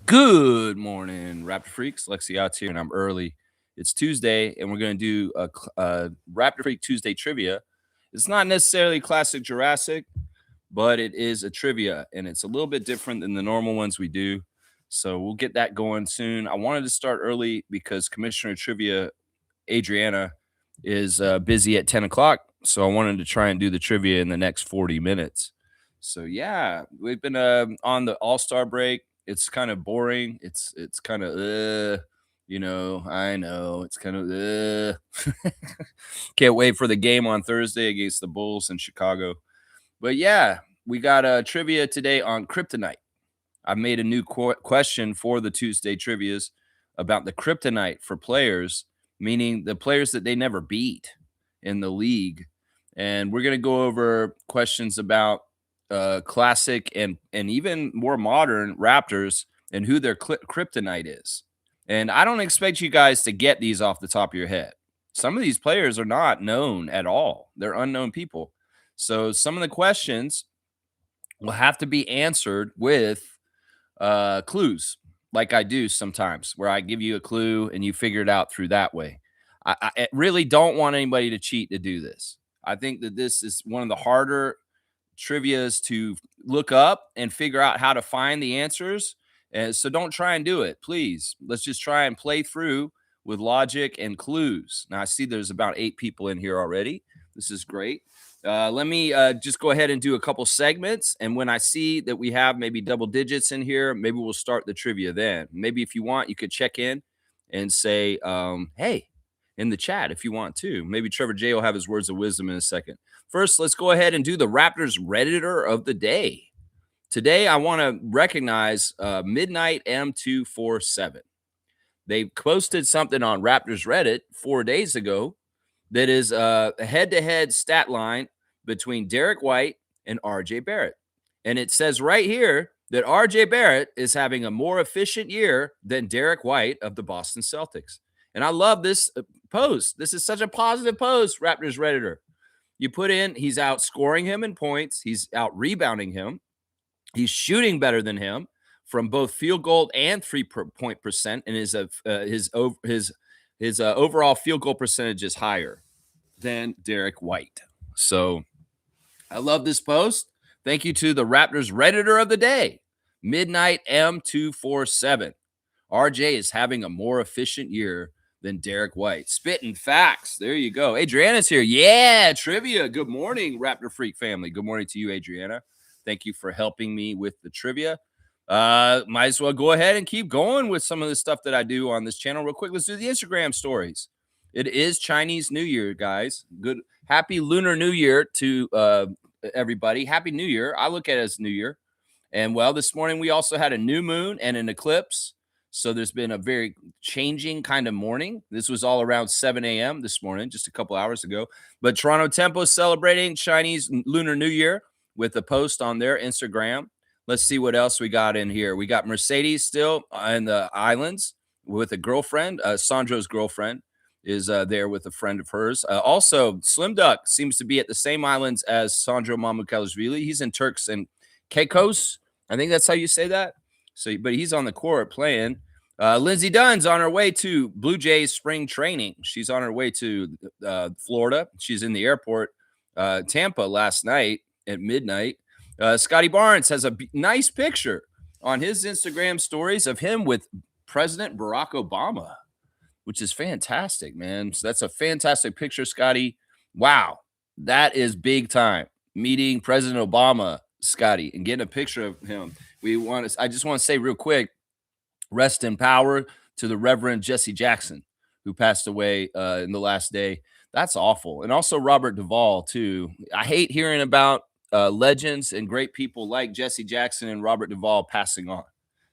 Good morning, Raptor Freaks. Lexi Out's here, and I'm early. It's Tuesday, and we're going to do a Raptor Freak Tuesday trivia. It's not necessarily classic Jurassic, but it is a trivia, and it's a little bit different than the normal ones we do. So we'll get that going soon. I wanted to start early because Commissioner Trivia Adriana is busy at 10 o'clock. So I wanted to try and do the trivia in the next 40 minutes. So yeah, we've been on the All-Star break. It's kind of boring. It's kind of I know it's kind of can't wait for the game on Thursday against the Bulls in Chicago. But yeah, we got a trivia today on Kryptonite. I've made a new question for the Tuesday trivias about the Kryptonite for players, meaning the players that they never beat in the league. And we're going to go over questions about classic and even more modern Raptors and who their kryptonite is. And I don't expect you guys to get these off the top of your head. Some of these players are not known at all. They're unknown people. So some of the questions will have to be answered with clues, like I do sometimes, where I give you a clue and you figure it out through that way. I really don't want anybody to cheat to do this. I think that this is one of the harder trivias to look up and figure out how to find the answers. And so don't try and do it, please. Let's just try and play through with logic and clues. Now I see there's about 8 people in here already. This is great. Let me just go ahead and do a couple segments. And when I see that we have maybe double digits in here, maybe we'll start the trivia then. Maybe if you want, you could check in and say, hey, in the chat if you want to. Maybe Trevor J will have his words of wisdom in a second. First, let's go ahead and do the Raptors Redditor of the day. Today, I want to recognize Midnight M247. They posted something on Raptors Reddit 4 days ago that is a head-to-head stat line between Derek White and RJ Barrett. And it says right here that RJ Barrett is having a more efficient year than Derek White of the Boston Celtics. And I love this post. This is such a positive post, Raptors Redditor. You put in, he's outscoring him in points. He's out rebounding him. He's shooting better than him from both field goal and 3-point percent, and his overall field goal percentage is higher than Derek White. So I love this post. Thank you to the Raptors Redditor of the day, Midnight M247. RJ is having a more efficient year than Derek White. Spitting facts. There you go. Adriana's here. Yeah, trivia. Good morning, Raptor Freak family. Good morning to you, Adriana. Thank you for helping me with the trivia. Might as well go ahead and keep going with some of the stuff that I do on this channel real quick. Let's do the Instagram stories. It is Chinese New Year, guys. Good. Happy Lunar New Year to everybody. Happy New Year. I look at it as New Year. And, well, this morning we also had a new moon and an eclipse. So there's been a very changing kind of morning. This was all around 7 a.m. this morning, just a couple hours ago. But Toronto Tempo is celebrating Chinese Lunar New Year with a post on their Instagram. Let's see what else we got in here. We got Mercedes still in the islands with a girlfriend. Sandro's girlfriend is there with a friend of hers. Also, Slim Duck seems to be at the same islands as Sandro Mamukelashvili. He's in Turks and Caicos. I think that's how you say that. So, but he's on the court playing. Lindsey Dunn's on her way to Blue Jays spring training. She's on her way to Florida. She's in the airport, Tampa, last night at midnight. Scotty Barnes has a nice picture on his Instagram stories of him with President Barack Obama, which is fantastic, man. So that's a fantastic picture, Scotty. Wow, that is big time. Meeting President Obama, Scotty, and getting a picture of him. I just want to say real quick, rest in power to the Reverend Jesse Jackson, who passed away in the last day. That's awful. And also Robert Duvall, too. I hate hearing about legends and great people like Jesse Jackson and Robert Duvall passing on.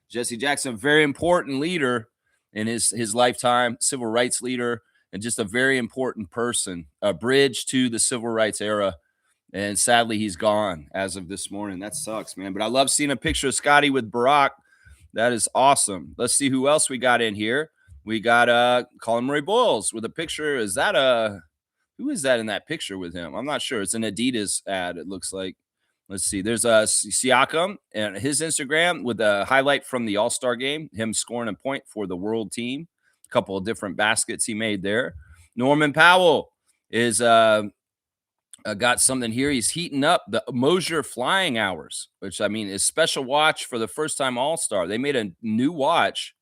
Jesse Jackson, very important leader in his lifetime, civil rights leader, and just a very important person, a bridge to the civil rights era. And sadly, he's gone as of this morning. That sucks, man. But I love seeing a picture of Scotty with Barack. That is awesome. Let's see who else we got in here. We got Colin Murray-Boyles with a picture. Is that who is that in that picture with him? I'm not sure. It's an Adidas ad, it looks like. Let's see. There's a Siakam and his Instagram with a highlight from the All-Star game, him scoring a point for the world team. A couple of different baskets he made there. Norman Powell is got something here. He's heating up the Mosier flying hours, which I mean is special watch for the first time All-Star. They made a new watch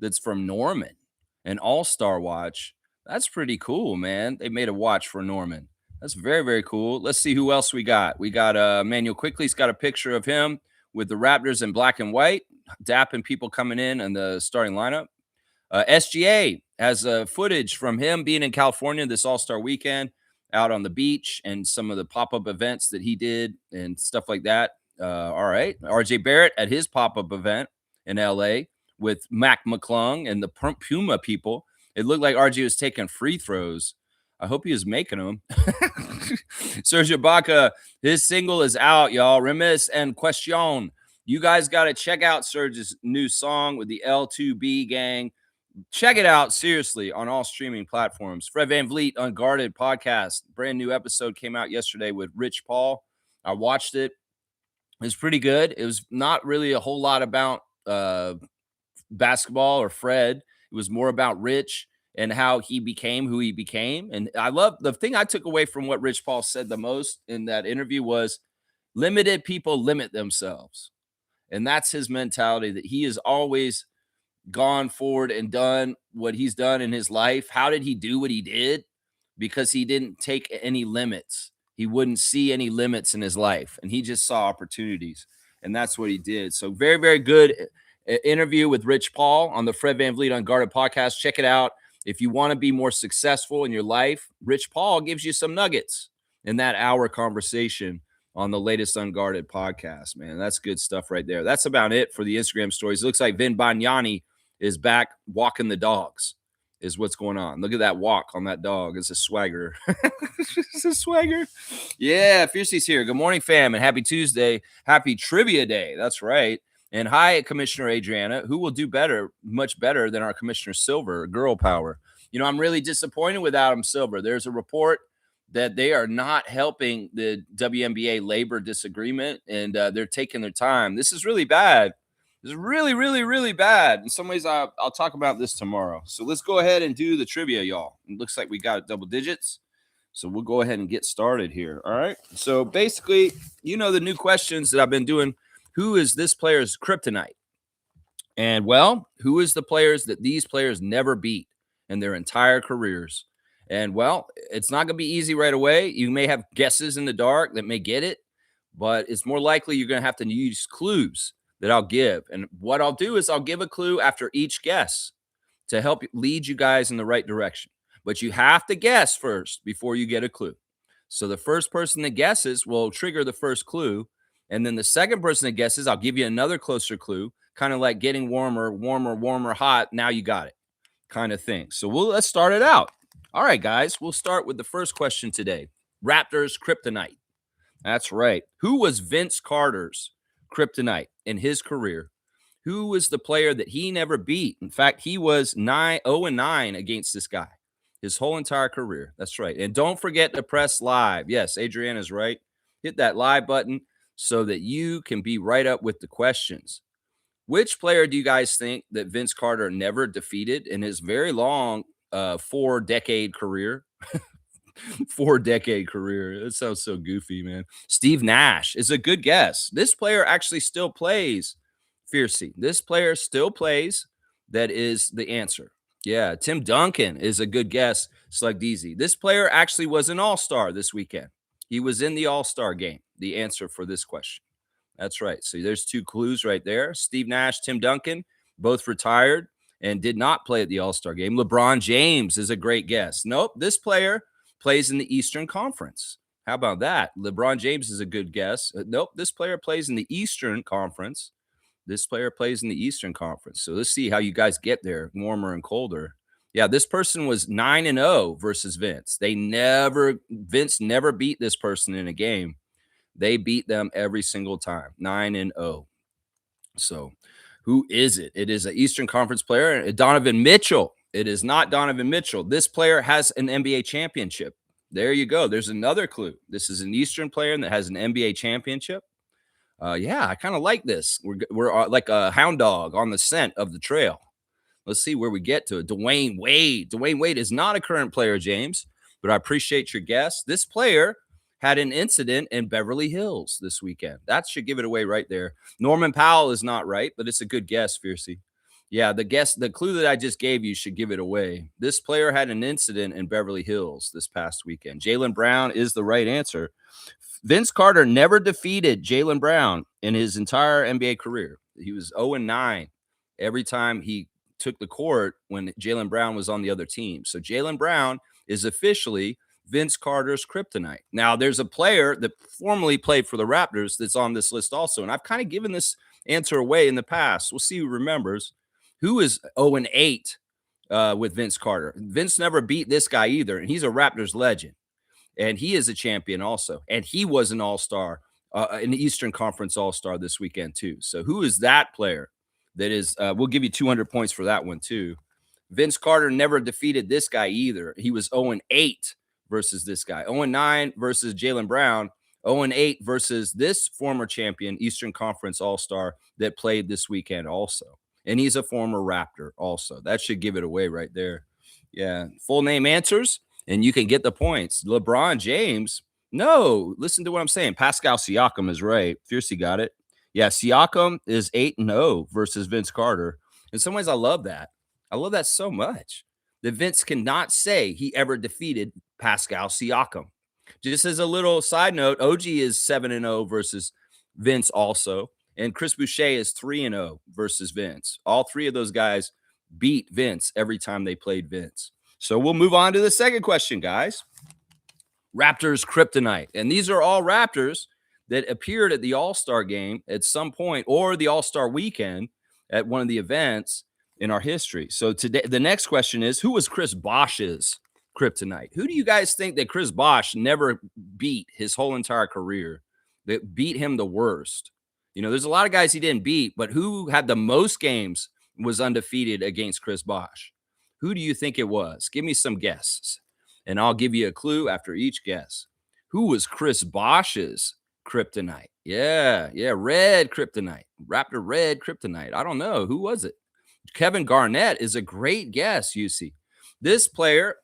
that's from Norman, an All-Star watch. That's pretty cool, man. They made a watch for Norman. That's very, very cool. Let's see who else we got. We got Manuel Quickly's got a picture of him with the Raptors in black and white, dapping people coming in the starting lineup. SGA has footage from him being in California this All-Star weekend, out on the beach, and some of the pop-up events that he did and stuff like that. All right. RJ Barrett at his pop-up event in LA with Mac McClung and the Puma people. It looked like RJ was taking free throws. I hope he was making them. Sergio Baca, his single is out, y'all. Remis and Question. You guys got to check out Serge's new song with the L2B gang. Check it out, seriously, on all streaming platforms. Fred VanVleet, Unguarded podcast. Brand new episode came out yesterday with Rich Paul. I watched it. It was pretty good. It was not really a whole lot about basketball or Fred. It was more about Rich and how he became who he became. And I love the thing I took away from what Rich Paul said the most in that interview was limited people limit themselves. And that's his mentality, that he has always gone forward and done what he's done in his life. How did he do what he did? Because he didn't take any limits. He wouldn't see any limits in his life, and he just saw opportunities, and that's what he did. So very, very good interview with Rich Paul on the Fred VanVleet Unguarded podcast. Check it out. If you want to be more successful in your life, Rich Paul gives you some nuggets in that hour conversation on the latest Unguarded podcast, man. That's good stuff right there. That's about it for the Instagram stories. It looks like Vin Bagnani is back walking the dogs is what's going on. Look at that walk on that dog. It's a swagger. It's a swagger. Yeah, Fiercey's here. Good morning, fam, and happy Tuesday. Happy Trivia Day. That's right. And hi, Commissioner Adriana, who will do better, much better than our Commissioner Silver, girl power. You know, I'm really disappointed with Adam Silver. There's a report that they are not helping the WNBA labor disagreement, and they're taking their time. This is really bad. This is really, really, really bad. In some ways, I'll talk about this tomorrow. So let's go ahead and do the trivia, y'all. It looks like we got double digits. So we'll go ahead and get started here. All right. So basically, you know the new questions that I've been doing. Who is this player's kryptonite? And, well, who is the players that these players never beat in their entire careers? And, well, it's not going to be easy right away. You may have guesses in the dark that may get it, but it's more likely you're going to have to use clues that I'll give. And what I'll do is I'll give a clue after each guess to help lead you guys in the right direction. But you have to guess first before you get a clue. So the first person that guesses will trigger the first clue. And then the second person that guesses, I'll give you another closer clue, kind of like getting warmer, hot. Now you got it kind of thing. So let's start it out. All right, guys, we'll start with the first question today. Raptors kryptonite. That's right. Who was Vince Carter's kryptonite in his career? Who was the player that he never beat? In fact, he was 0-9 against this guy his whole entire career. That's right. And don't forget to press live. Yes, Adriana's right. Hit that live button so that you can be right up with the questions. Which player do you guys think that Vince Carter never defeated in his very long 4-decade career? 4-decade career. It sounds so goofy, man. Steve Nash is a good guess. This player actually still plays. Fiercey. This player still plays. That is the answer. Yeah. Tim Duncan is a good guess. Slug Deasy. This player actually was an all-star this weekend. He was in the all-star game. The answer for this question. That's right. So there's two clues right there. Steve Nash, Tim Duncan, both retired and did not play at the all-star game. LeBron James is a great guess. Nope. This player plays in the Eastern Conference. How about that? LeBron James is a good guess. Nope. This player plays in the Eastern Conference. This player plays in the Eastern Conference. So let's see how you guys get there, warmer and colder. Yeah, this person was 9-0 versus Vince. Vince never beat this person in a game. They beat them every single time, 9-0. So who is it? It is an Eastern Conference player, Donovan Mitchell. It is not Donovan Mitchell. This player has an NBA championship. There you go. There's another clue. This is an Eastern player that has an NBA championship. Yeah, I kind of like this. We're like a hound dog on the scent of the trail. Let's see where we get to it. Dwayne Wade. Dwayne Wade is not a current player, James, but I appreciate your guess. This player had an incident in Beverly Hills this weekend. That should give it away right there. Norman Powell is not right, but it's a good guess, Fiercey. Yeah, the clue that I just gave you should give it away. This player had an incident in Beverly Hills this past weekend. Jaylen Brown is the right answer. Vince Carter never defeated Jaylen Brown in his entire NBA career. He was 0-9 every time he took the court when Jaylen Brown was on the other team. So Jaylen Brown is officially Vince Carter's kryptonite. Now, there's a player that formerly played for the Raptors that's on this list also, and I've kind of given this answer away in the past. We'll see who remembers. Who is 0-8 with Vince Carter? Vince never beat this guy either, and he's a Raptors legend. And he is a champion also. And he was an all-star, an Eastern Conference all-star this weekend too. So who is that player that is, we'll give you 200 points for that one too. Vince Carter never defeated this guy either. He was 0-8 versus this guy. 0-9 versus Jaylen Brown. 0-8 versus this former champion, Eastern Conference all-star that played this weekend also. And he's a former Raptor also. That should give it away right there. Yeah. Full name answers, and you can get the points. LeBron James. No, listen to what I'm saying. Pascal Siakam is right. Fiercey got it. Yeah, Siakam is 8-0 versus Vince Carter. In some ways, I love that. I love that so much. That Vince cannot say he ever defeated Pascal Siakam. Just as a little side note, OG is 7-0 versus Vince also. And Chris Boucher is 3-0 versus Vince. All three of those guys beat Vince every time they played Vince. So we'll move on to the second question, guys. Raptors Kryptonite. And these are all Raptors that appeared at the All-Star game at some point or the All-Star weekend at one of the events in our history. So today, the next question is, who was Chris Bosh's Kryptonite? Who do you guys think that Chris Bosh never beat his whole entire career, that beat him the worst? You know, there's a lot of guys he didn't beat, but who had the most games was undefeated against Chris Bosh? Who do you think it was? Give me some guesses, and I'll give you a clue after each guess. Who was Chris Bosh's Kryptonite? Yeah, red Kryptonite. Raptor red Kryptonite. I don't know. Who was it? Kevin Garnett is a great guess, you see. This player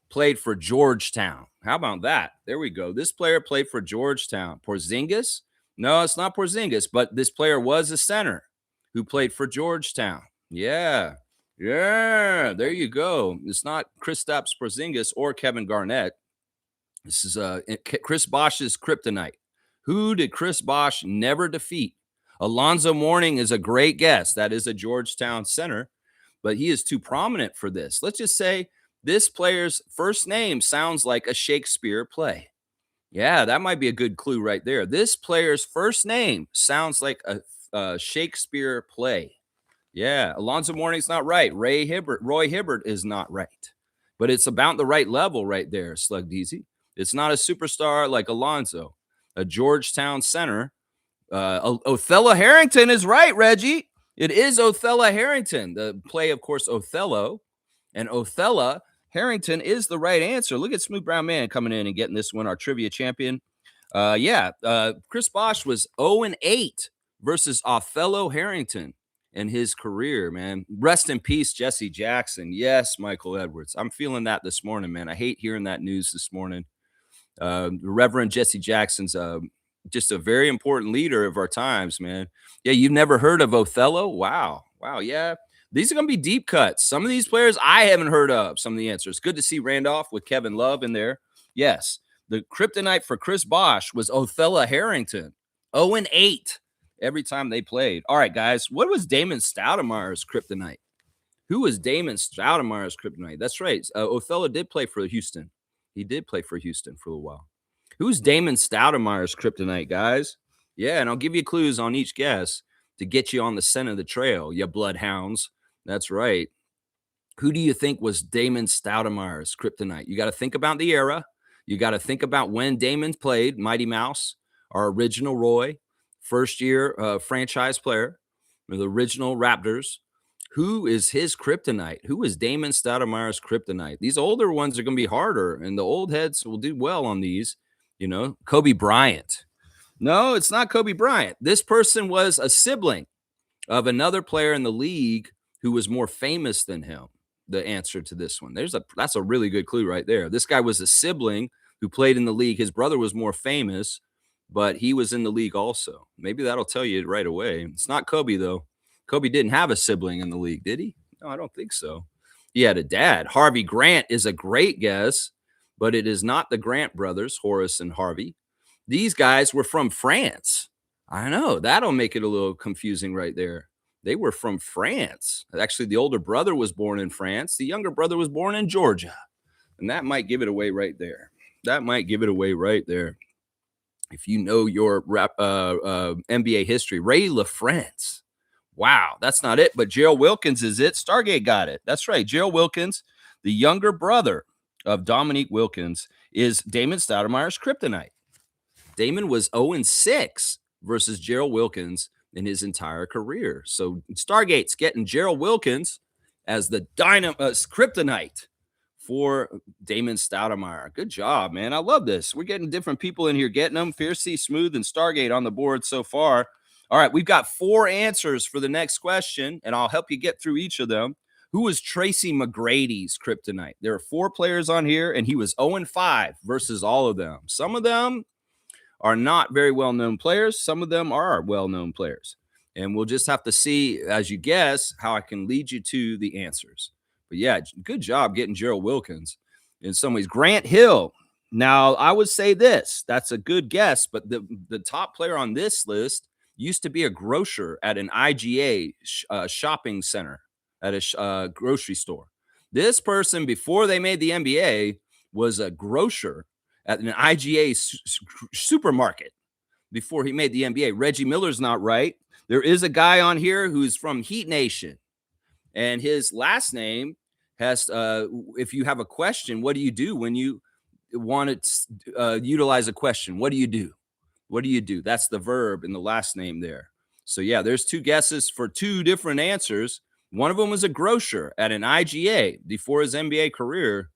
played for Georgetown. How about that? There we go. This player played for Georgetown. Porzingis? No, it's not Porzingis, but this player was a center who played for Georgetown. Yeah, there you go. It's not Kristaps Porzingis or Kevin Garnett. This is Chris Bosh's Kryptonite. Who did Chris Bosh never defeat? Alonzo Mourning is a great guess. That is a Georgetown center, but he is too prominent for this. Let's just say this player's first name sounds like a Shakespeare play. Yeah, that might be a good clue right there. This player's first name sounds like a Shakespeare play. Yeah, Alonzo Mourning's not right. Roy Hibbert is not right. But it's about the right level right there, Slug Deezy. It's not a superstar like Alonzo. A Georgetown center. Othello Harrington is right, Reggie. It is Othello Harrington. The play, of course, Othello. And Othello Harrington is the right answer. Look at Smooth Brown Man coming in and getting this one, our trivia champion. Chris Bosh was 0-8 versus Othello Harrington in his career, man. Rest in peace, Jesse Jackson. Yes, Michael Edwards. I'm feeling that this morning, man. I hate hearing that news this morning. Reverend Jesse Jackson's just a very important leader of our times, man. Yeah, you've never heard of Othello? Wow, yeah. These are going to be deep cuts. Some of these players I haven't heard of, some of the answers. Good to see Randolph with Kevin Love in there. Yes, the Kryptonite for Chris Bosh was Othello Harrington. 0-8 every time they played. All right, guys, what was Damon Stoudemire's Kryptonite? Who was Damon Stoudemire's Kryptonite? That's right. Othello did play for Houston. He did play for Houston for a while. Who's Damon Stoudemire's Kryptonite, guys? Yeah, and I'll give you clues on each guess to get you on the scent of the trail, you bloodhounds. That's right. Who do you think was Damon Stoudemire's Kryptonite? You got to think about the era. You got to think about when Damon played Mighty Mouse, our original Roy, first-year franchise player, the original Raptors. Who is his kryptonite? Who is Damon Stoudemire's kryptonite? These older ones are going to be harder, and the old heads will do well on these. Kobe Bryant. No, it's not Kobe Bryant. This person was a sibling of another player in the league who was more famous than him. The answer to this one. That's a really good clue right there. This guy was a sibling who played in the league. His brother was more famous, but he was in the league also. Maybe that'll tell you right away. It's not Kobe, though. Kobe didn't have a sibling in the league, did he? No, I don't think so. He had a dad. Harvey Grant is a great guess, but it is not the Grant brothers, Horace and Harvey. These guys were from France. I know. That'll make it a little confusing right there. They were from France. Actually, the older brother was born in France. The younger brother was born in Georgia. And that might give it away right there. If you know your NBA history. Ray LaFrance. Wow, that's not it. But Gerald Wilkins is it. Stargate got it. That's right. Gerald Wilkins, the younger brother of Dominique Wilkins, is Damon Stoudemire's kryptonite. Damon was 0-6 versus Gerald Wilkins in his entire career. So Stargate's getting Gerald Wilkins as the kryptonite for Damon Stoudemire. Good job, man. I love this. We're getting different people in here getting them. Fiercey, Smooth, and Stargate on the board so far. All right, we've got 4 answers for the next question, and I'll help you get through each of them. Who was Tracy McGrady's kryptonite? There are 4 players on here, and he was 0-5 versus all of them. Some of them are not very well-known players. Some of them are well-known players. And we'll just have to see, as you guess, how I can lead you to the answers. But yeah, good job getting Gerald Wilkins in some ways. Grant Hill. Now, I would say this. That's a good guess, but the top player on this list used to be a grocer at an IGA shopping center, at a grocery store. This person, before they made the NBA, was a grocer at an IGA supermarket before he made the NBA. Reggie Miller's not right. There is a guy on here who's from Heat Nation, and his last name has, if you have a question, what do you do when you want to utilize a question? What do you do? What do you do? That's the verb in the last name there. So yeah, there's 2 guesses for 2 different answers. One of them was a grocer at an IGA. Before his NBA career,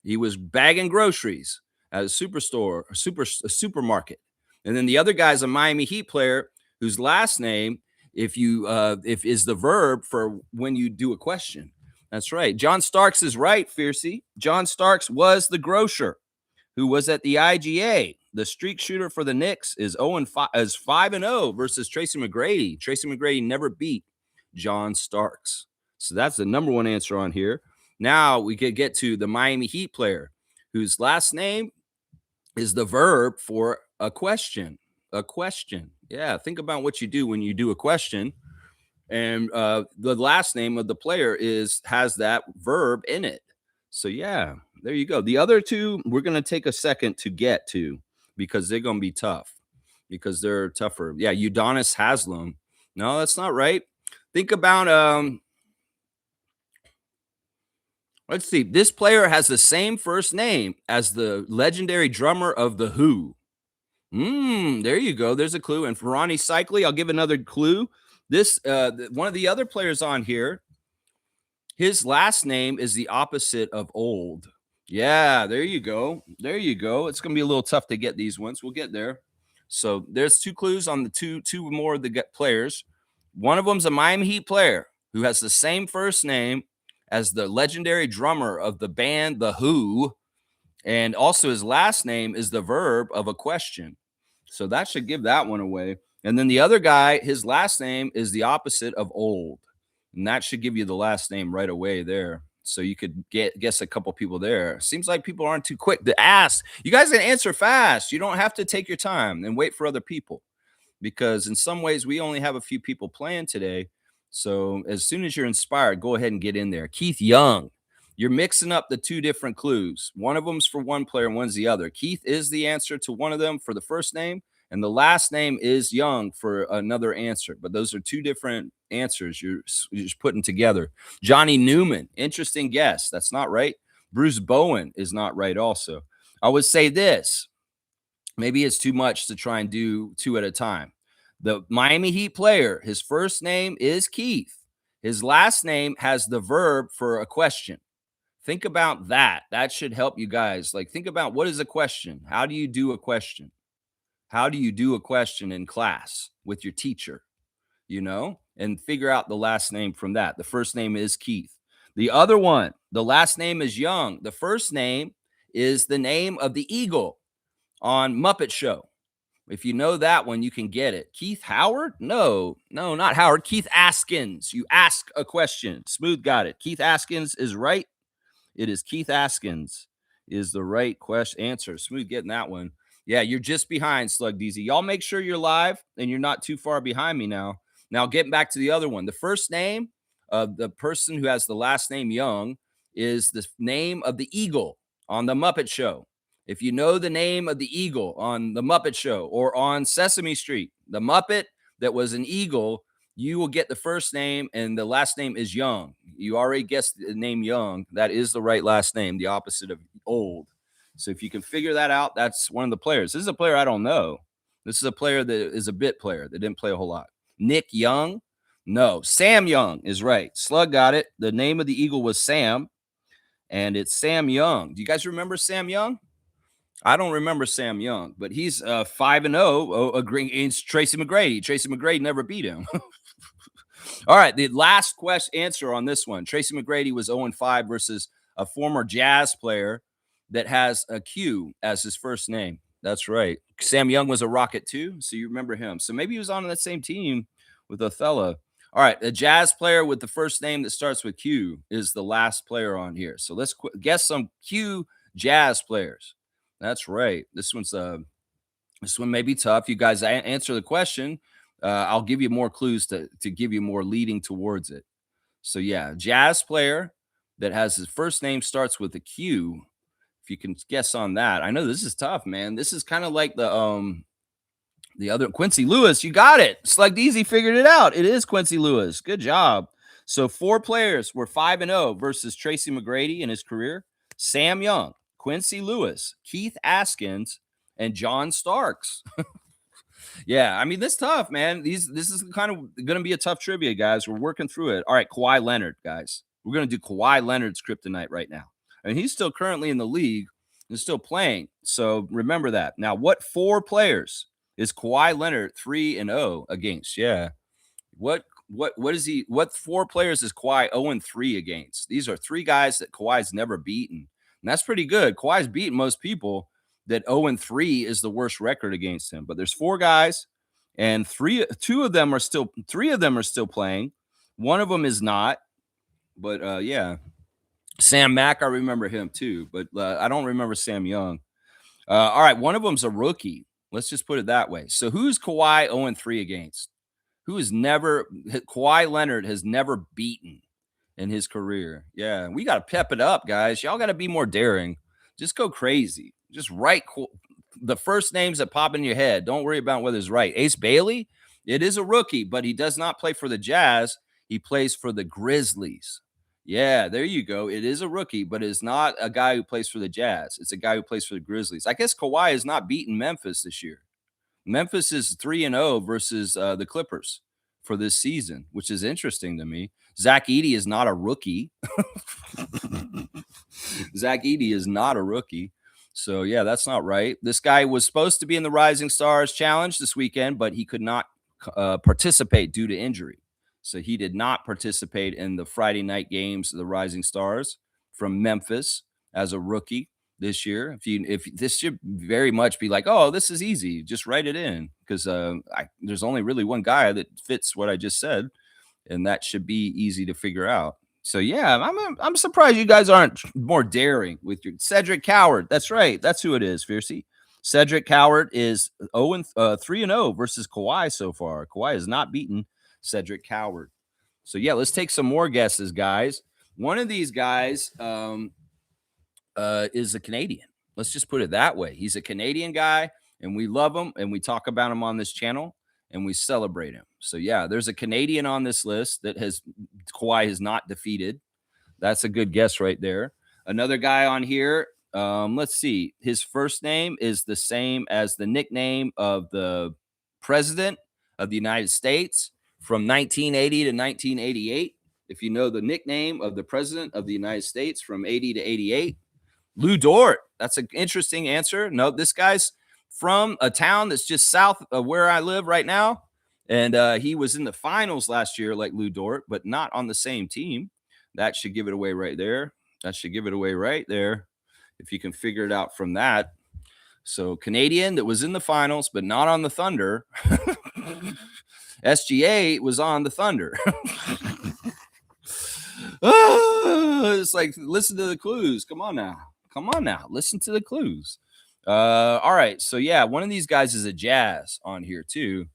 he was bagging groceries at a superstore, a supermarket. And then the other guy's a Miami Heat player whose last name, if is the verb for when you do a question. That's right. John Starks is right, Fiercey. John Starks was the grocer who was at the IGA. The streak shooter for the Knicks is 5-0 versus Tracy McGrady. Tracy McGrady never beat John Starks. So that's the number 1 answer on here. Now we could get to the Miami Heat player whose last name is the verb for a question. A question. Yeah, think about what you do when you do a question. And the last name of the player has that verb in it. So yeah, there you go. The other 2, we're going to take a second to get to because they're going to be tough, because they're tougher. Yeah, Udonis Haslem. No, that's not right. Think about, let's see. This player has the same first name as the legendary drummer of The Who. There you go. There's a clue. And for Ronnie Cycli, I'll give another clue. This one of the other players on here, his last name is the opposite of old. Yeah, there you go. There you go. It's going to be a little tough to get these ones. We'll get there. So there's 2 clues on the two more of the players. One of them's a Miami Heat player who has the same first name as the legendary drummer of the band The Who. And also his last name is the verb of a question. So that should give that one away. And then the other guy, his last name is the opposite of old. And that should give you the last name right away there. So you could guess a couple people there. Seems like people aren't too quick to ask. You guys can answer fast. You don't have to take your time and wait for other people, because in some ways we only have a few people playing today. So as soon as you're inspired, go ahead and get in there. Keith Young. You're mixing up the 2 different clues. One of them's for one player and one's the other. Keith is the answer to one of them for the first name, and the last name is Young for another answer. But those are 2 different answers you're just putting together. Johnny Newman, interesting guess. That's not right. Bruce Bowen is not right also. I would say this. Maybe it's too much to try and do 2 at a time. The Miami Heat player, his first name is Keith. His last name has the verb for a question. Think about that. That should help you guys. Like, think about what is a question? How do you do a question? How do you do a question in class with your teacher? And figure out the last name from that. The first name is Keith. The other one, the last name is Young. The first name is the name of the eagle on Muppet Show. If you know that one, you can get it. Keith Howard? No, not Howard. Keith Askins. You ask a question. Smooth got it. Keith Askins is right. It is Keith Askins is the right answer. Smooth getting that one. Yeah, you're just behind Slug DZ. Y'all make sure you're live and you're not too far behind me now. Now, getting back to the other one. The first name of the person who has the last name Young is the name of the eagle on the Muppet Show. If you know the name of the eagle on the Muppet Show or on Sesame Street, the Muppet that was an eagle, you will get the first name, and the last name is Young. You already guessed the name Young. That is the right last name, the opposite of old. So if you can figure that out, that's one of the players. This is a player I don't know. This is a player that is a bit player that didn't play a whole lot. Nick Young? No. Sam Young is right. Slug got it. The name of the eagle was Sam, and it's Sam Young. Do you guys remember Sam Young? I don't remember Sam Young, but he's 5-0 against Tracy McGrady. Tracy McGrady never beat him. All right, the last answer on this one. Tracy McGrady was 0-5 versus a former Jazz player that has a Q as his first name. That's right. Sam Young was a Rocket too, so you remember him. So maybe he was on that same team with Othello. All right, a Jazz player with the first name that starts with Q is the last player on here. So let's guess some Q Jazz players. That's right. This one may be tough. You guys answer the question. I'll give you more clues to give you more leading towards it. So yeah, Jazz player that has his first name starts with a Q. If you can guess on that. I know this is tough, man. This is kind of like the other Quincy Lewis. You got it. Slug Easy figured it out. It is Quincy Lewis. Good job. So 4 players were 5-0 versus Tracy McGrady in his career. Sam Young, Quincy Lewis, Keith Askins, and John Starks. Yeah, I mean, this is tough, man. This is kind of going to be a tough trivia, guys. We're working through it. All right, Kawhi Leonard, guys. We're going to do Kawhi Leonard's Kryptonite right now. And he's still currently in the league and still playing. So remember that. Now, what 4 players is Kawhi Leonard 3-0 against? Yeah. What 4 players is Kawhi 0-3 against? These are 3 guys that Kawhi's never beaten. And that's pretty good. Kawhi's beaten most people. That 0-3 is the worst record against him. But there's 4 guys, and 3 of them are still playing. One of them is not. But yeah. Sam Mack, I remember him too, but I don't remember Sam Young. All right, one of them's a rookie. Let's just put it that way. So who's Kawhi 0-3 against? Kawhi Leonard has never beaten in his career. Yeah, we got to pep it up, guys. Y'all got to be more daring. Just go crazy. Just write the first names that pop in your head. Don't worry about whether it's right. Ace Bailey, it is a rookie, but he does not play for the Jazz. He plays for the Grizzlies. Yeah, there you go. It is a rookie, but it's not a guy who plays for the Jazz. It's a guy who plays for the Grizzlies. I guess Kawhi has not beaten Memphis this year. Memphis is 3-0 versus the Clippers for this season, which is interesting to me. Zach Edey is not a rookie. Zach Edey is not a rookie. So, yeah, that's not right. This guy was supposed to be in the Rising Stars Challenge this weekend, but he could not participate due to injury. So he did not participate in the Friday night games of the Rising Stars from Memphis as a rookie this year. If this should very much be like, oh, this is easy, just write it in, because there's only really one guy that fits what I just said, and that should be easy to figure out. So yeah, I'm surprised you guys aren't more daring with your Cedric Coward. That's right, that's who it is, Fiercey. Cedric Coward is 3-0 versus Kawhi so far. Kawhi has not beaten Cedric Coward. So yeah, let's take some more guesses, guys. One of these guys is a Canadian. Let's just put it that way. He's a Canadian guy, and we love him, and we talk about him on this channel, and we celebrate him. So yeah, there's a Canadian on this list that Kawhi has not defeated. That's a good guess right there. Another guy on here, let's see. His first name is the same as the nickname of the president of the United States from 1980 to 1988. If you know the nickname of the president of the United States from 80 to 88, Lou Dort. That's an interesting answer. No, this guy's from a town that's just south of where I live right now. And he was in the finals last year, like Lou Dort, but not on the same team. That should give it away right there. That should give it away right there. If you can figure it out from that. So, Canadian that was in the finals, but not on the Thunder. SGA was on the Thunder. It's like, listen to the clues. Come on now. Listen to the clues. All right. So, yeah, one of these guys is a Jazz on here, too.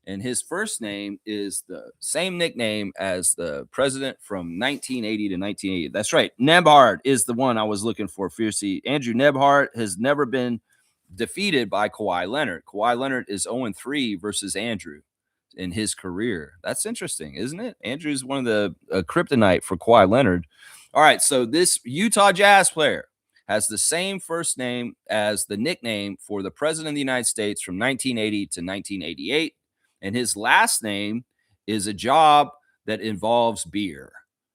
And his first name is the same nickname as the president from 1980 to 1980. That's right. Nembhard is the one I was looking for fiercely. Andrew Nembhard has never been defeated by Kawhi Leonard. Kawhi Leonard is 0-3 versus Andrew in his career. That's interesting, isn't it? Andrew's one of the kryptonite for Kawhi Leonard. All right. So this Utah Jazz player has the same first name as the nickname for the president of the United States from 1980 to 1988. And his last name is a job that involves beer.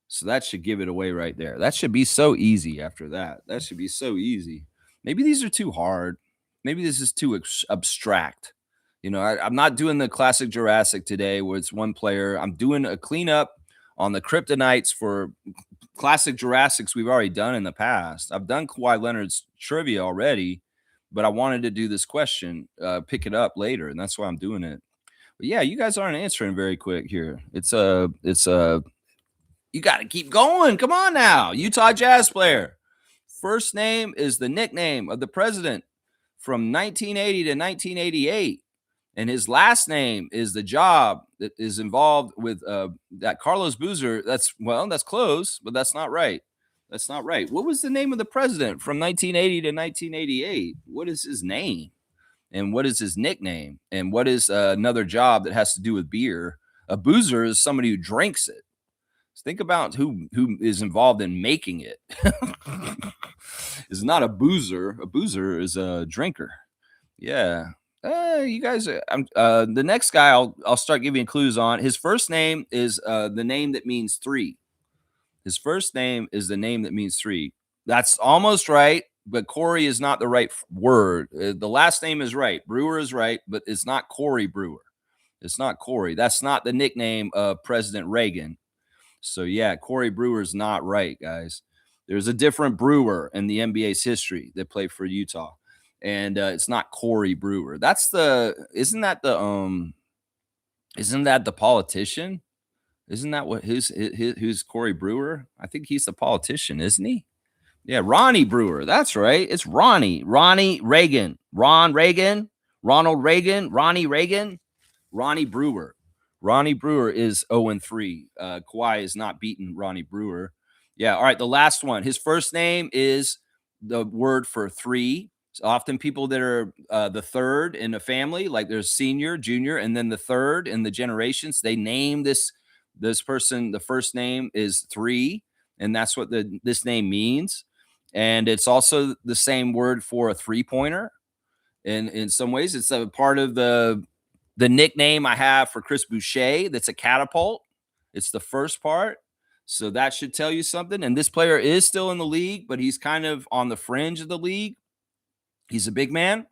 So that should give it away right there. That should be so easy after that. That should be so easy. Maybe these are too hard. Maybe this is too abstract. You know, I'm not doing the classic Jurassic today where it's one player. I'm doing a cleanup on the Kryptonites for classic Jurassics we've already done in the past. I've done Kawhi Leonard's trivia already, but I wanted to do this question, pick it up later, and that's why I'm doing it. But yeah, you guys aren't answering very quick here. You got to keep going. Come on now. Utah Jazz player. First name is the nickname of the president from 1980 to 1988. And his last name is the job that is involved with that Carlos Boozer. That's close, but that's not right. That's not right. What was the name of the president from 1980 to 1988? What is his name? And what is his nickname? And what is another job that has to do with beer? A boozer is somebody who drinks it. So think about who is involved in making it. It's not a boozer. A boozer is a drinker. Yeah. You guys, the next guy I'll start giving clues on. His first name is the name that means three. His first name is the name that means three. That's almost right, but Corey is not the right word. The last name is right. Brewer is right, but it's not Corey Brewer. It's not Corey. That's not the nickname of President Reagan. So, yeah, Corey Brewer is not right, guys. There's a different Brewer in the NBA's history that played for Utah. And it's not Corey Brewer. Isn't that the politician? Isn't that what who's Corey Brewer? I think he's the politician, isn't he? Yeah, Ronnie Brewer. That's right. It's Ronnie Reagan, Ronald Reagan, Ronnie Reagan, Ronnie Brewer. Ronnie Brewer is 0-3. Kawhi is not beaten Ronnie Brewer. Yeah. All right. The last one. His first name is the word for three. So often people that are the third in a family, like there's senior, junior, and then the third in the generations, they name this person, the first name is three, and that's what this name means. And it's also the same word for a three-pointer. And in some ways, it's a part of the nickname I have for Chris Boucher. That's a catapult. It's the first part. So that should tell you something. And this player is still in the league, but he's kind of on the fringe of the league. He's a big man,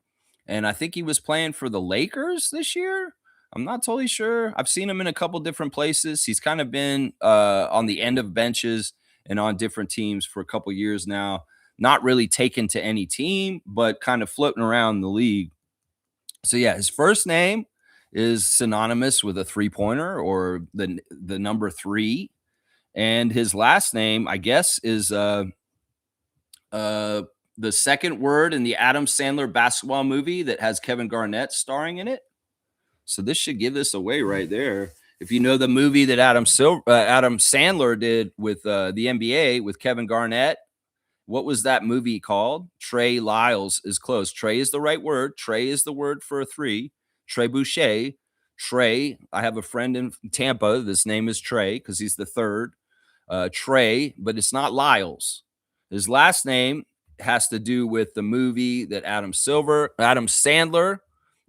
and I think he was playing for the Lakers this year. I'm not totally sure. I've seen him in a couple different places. He's kind of been on the end of benches and on different teams for a couple years now. Not really taken to any team, but kind of floating around the league. So, yeah, his first name is synonymous with a three-pointer or the number three. And his last name, I guess, is the second word in the Adam Sandler basketball movie that has Kevin Garnett starring in it. So this should give this away right there. If you know the movie that Adam Sandler did with the NBA with Kevin Garnett, what was that movie called? Trey Lyles is close. Trey is the right word. Trey is the word for a three. Trey Boucher. Trey, I have a friend in Tampa. This name is Trey because he's the third. Trey, but it's not Lyles. His last name has to do with the movie that Adam Sandler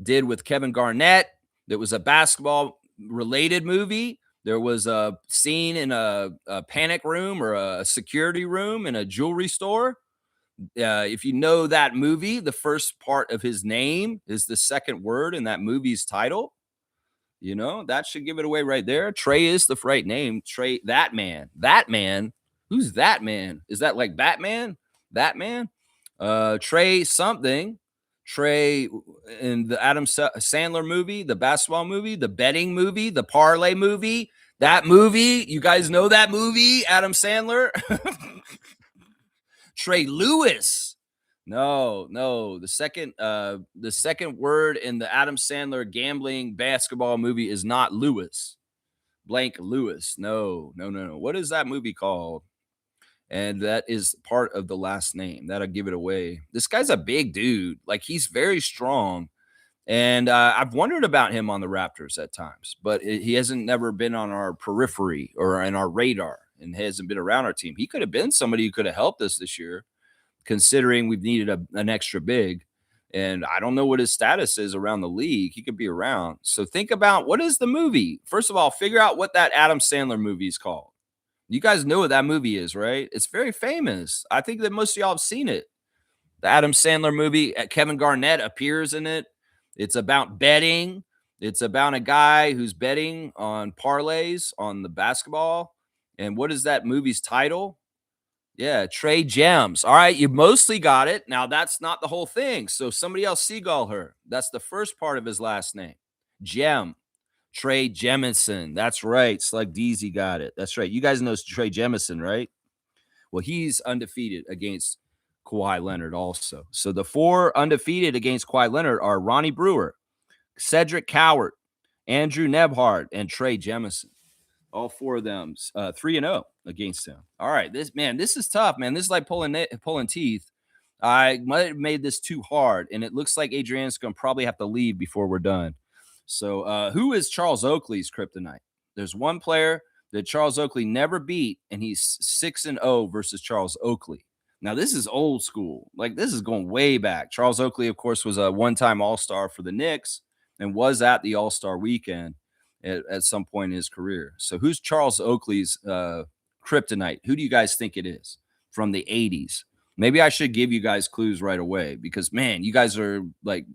did with Kevin Garnett. That was a basketball related movie, There was a scene in a panic room or a security room in a jewelry store. If you know that movie, the first part of his name is the second word in that movie's title. You know, that should give it away right there. Trey is the right name. Trey, that man. That man. Who's that man? Is that like Batman? That man? Trey something. Trey in the Adam Sandler movie, the basketball movie, the betting movie, the parlay movie. That movie, you guys know that movie, Adam Sandler? Trey Lewis. No. The second word in the Adam Sandler gambling basketball movie is not Lewis. Blank Lewis. No. What is that movie called? And that is part of the last name. That'll give it away. This guy's a big dude. Like, he's very strong. And I've wondered about him on the Raptors at times, but he hasn't never been on our periphery or in our radar and hasn't been around our team. He could have been somebody who could have helped us this year, considering we've needed an extra big. And I don't know what his status is around the league. He could be around. So think about, what is the movie? First of all, figure out what that Adam Sandler movie is called. You guys know what that movie is, right? It's very famous. I think that most of y'all have seen it. The Adam Sandler movie, Kevin Garnett appears in it. It's about betting. It's about a guy who's betting on parlays on the basketball. And what is that movie's title? Yeah, Trey Gems. All right, you mostly got it. Now, that's not the whole thing. So somebody else seagull her. That's the first part of his last name. Gem. Trey Jemison. That's right. Slug Deezy got it. That's right. You guys know Trey Jemison, right? Well, he's undefeated against Kawhi Leonard also. So the 4 undefeated against Kawhi Leonard are Ronnie Brewer, Cedric Cowart, Andrew Nebhard, and Trey Jemison. All 4 of them 3-0 against him. All right, this is tough, man. This is like pulling teeth. I might have made this too hard, and it looks like Adrian's going to probably have to leave before we're done. So who is Charles Oakley's kryptonite? There's one player that Charles Oakley never beat, and he's 6-0 versus Charles Oakley. Now, this is old school. Like, this is going way back. Charles Oakley, of course, was a one-time All-Star for the Knicks and was at the All-Star weekend at some point in his career. So who's Charles Oakley's kryptonite? Who do you guys think it is from the 80s? Maybe I should give you guys clues right away because, man, you guys are like,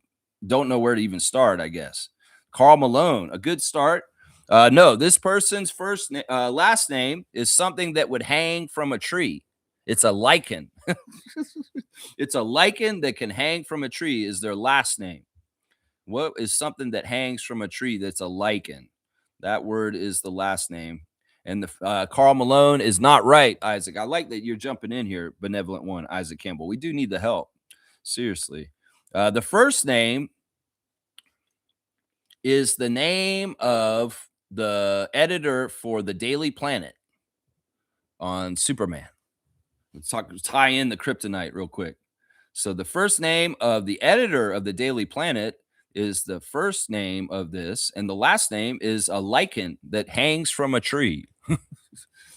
don't know where to even start, I guess. Karl Malone, a good start. No, this person's last name is something that would hang from a tree. It's a lichen. It's a lichen that can hang from a tree is their last name. What is something that hangs from a tree that's a lichen? That word is the last name. And the Karl Malone is not right, Isaac. I like that you're jumping in here, benevolent one, Isaac Campbell. We do need the help. Seriously. The first name is the name of the editor for the Daily Planet on Superman. Let's tie in the kryptonite real quick. So the first name of the editor of the Daily Planet is the first name of this, and the last name is a lichen that hangs from a tree.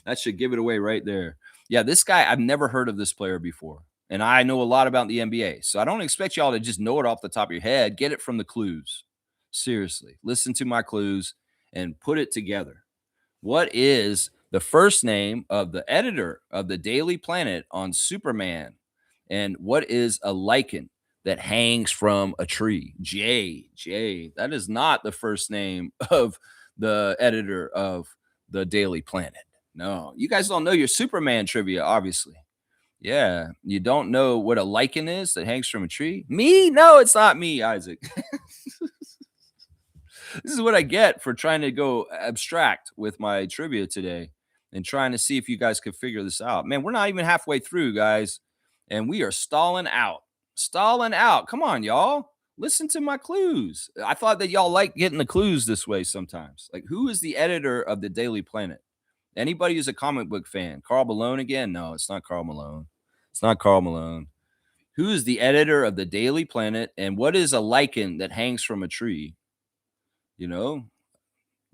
That should give it away right there. Yeah, this guy, I've never heard of this player before, and I know a lot about the NBA, so I don't expect y'all to just know it off the top of your head. Get it from the clues. Seriously, listen to my clues and put it together. What is the first name of the editor of the Daily Planet on Superman? And what is a lichen that hangs from a tree? Jay. That is not the first name of the editor of the Daily Planet. No, you guys don't know your Superman trivia, obviously. Yeah, you don't know what a lichen is that hangs from a tree? Me? No, it's not me, Isaac. This is what I get for trying to go abstract with my trivia today and trying to see if you guys could figure this out. Man, we're not even halfway through, guys, and we are stalling out. Come on, y'all. Listen to my clues. I thought that y'all like getting the clues this way sometimes. Like, who is the editor of the Daily Planet? Anybody who's a comic book fan? Karl Malone again? No, it's not Karl Malone. It's not Karl Malone. Who is the editor of the Daily Planet, and what is a lichen that hangs from a tree? You know,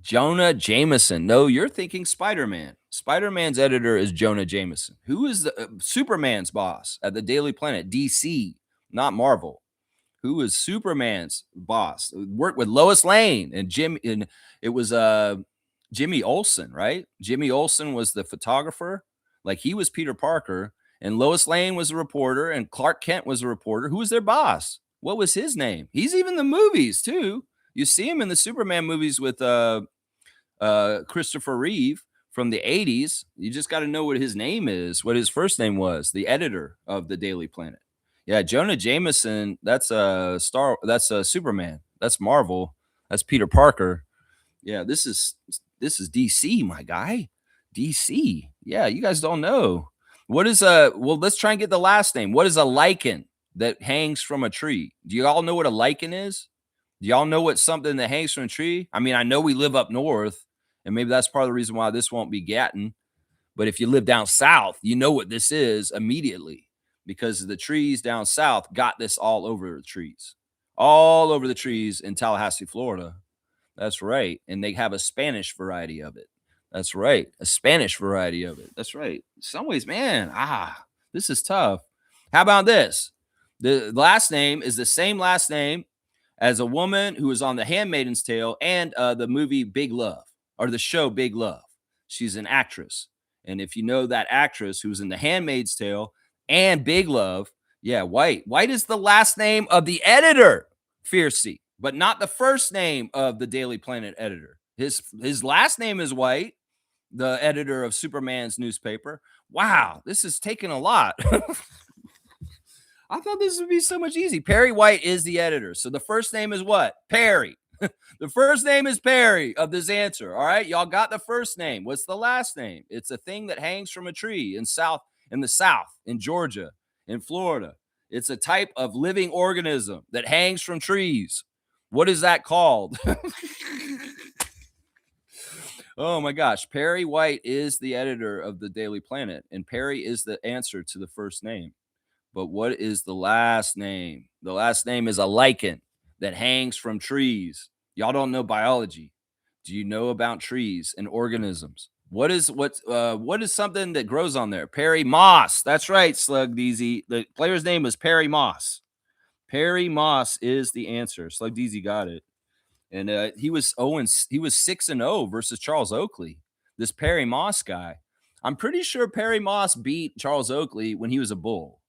Jonah Jameson. No, you're thinking Spider-Man. Spider-Man's editor is Jonah Jameson. Who is the Superman's boss at the Daily Planet? DC, not Marvel. Who is Superman's boss? Worked with Lois Lane and Jim. And it was Jimmy Olsen, right? Jimmy Olsen was the photographer. Like he was Peter Parker, and Lois Lane was a reporter, and Clark Kent was a reporter. Who was their boss? What was his name? He's even the movies too. You see him in the Superman movies with Christopher Reeve from the 80s. You just got to know what his name is, what his first name was, the editor of the Daily Planet. Yeah, Jonah Jameson, that's a Superman. That's Marvel. That's Peter Parker. Yeah, this is DC, my guy. DC. Yeah, you guys don't know. What is well, let's try and get the last name. What is a lichen that hangs from a tree? Do you all know what a lichen is? Do y'all know what something that hangs from a tree? I mean, I know we live up north, and maybe that's part of the reason why this won't be Gatton. But if you live down south, you know what this is immediately because the trees down south got this all over the trees, all over the trees in Tallahassee, Florida. That's right. And they have a Spanish variety of it. That's right. A Spanish variety of it. That's right. In some ways, man, this is tough. How about this? The last name is the same last name as a woman who was on The Handmaid's Tale and the movie Big Love or the show Big Love. She's an actress. And if you know that actress who was in The Handmaid's Tale and Big Love, yeah, White. White is the last name of the editor, Fiercey, but not the first name of the Daily Planet editor. His last name is White, the editor of Superman's newspaper. Wow, this is taking a lot. I thought this would be so much easy. Perry White is the editor. So the first name is what? Perry. The first name is Perry of this answer. All right. Y'all got the first name. What's the last name? It's a thing that hangs from a tree in the South, in Georgia, in Florida. It's a type of living organism that hangs from trees. What is that called? Oh my gosh. Perry White is the editor of the Daily Planet, and Perry is the answer to the first name. But what is the last name? The last name is a lichen that hangs from trees. Y'all don't know biology. Do you know about trees and organisms? What is something that grows on there? Perry moss. That's right, Slug DZ. The player's name is Perry Moss. Perry Moss is the answer. Slug DZ got it. And he was 6-0 versus Charles Oakley. This Perry Moss guy. I'm pretty sure Perry Moss beat Charles Oakley when he was a bull.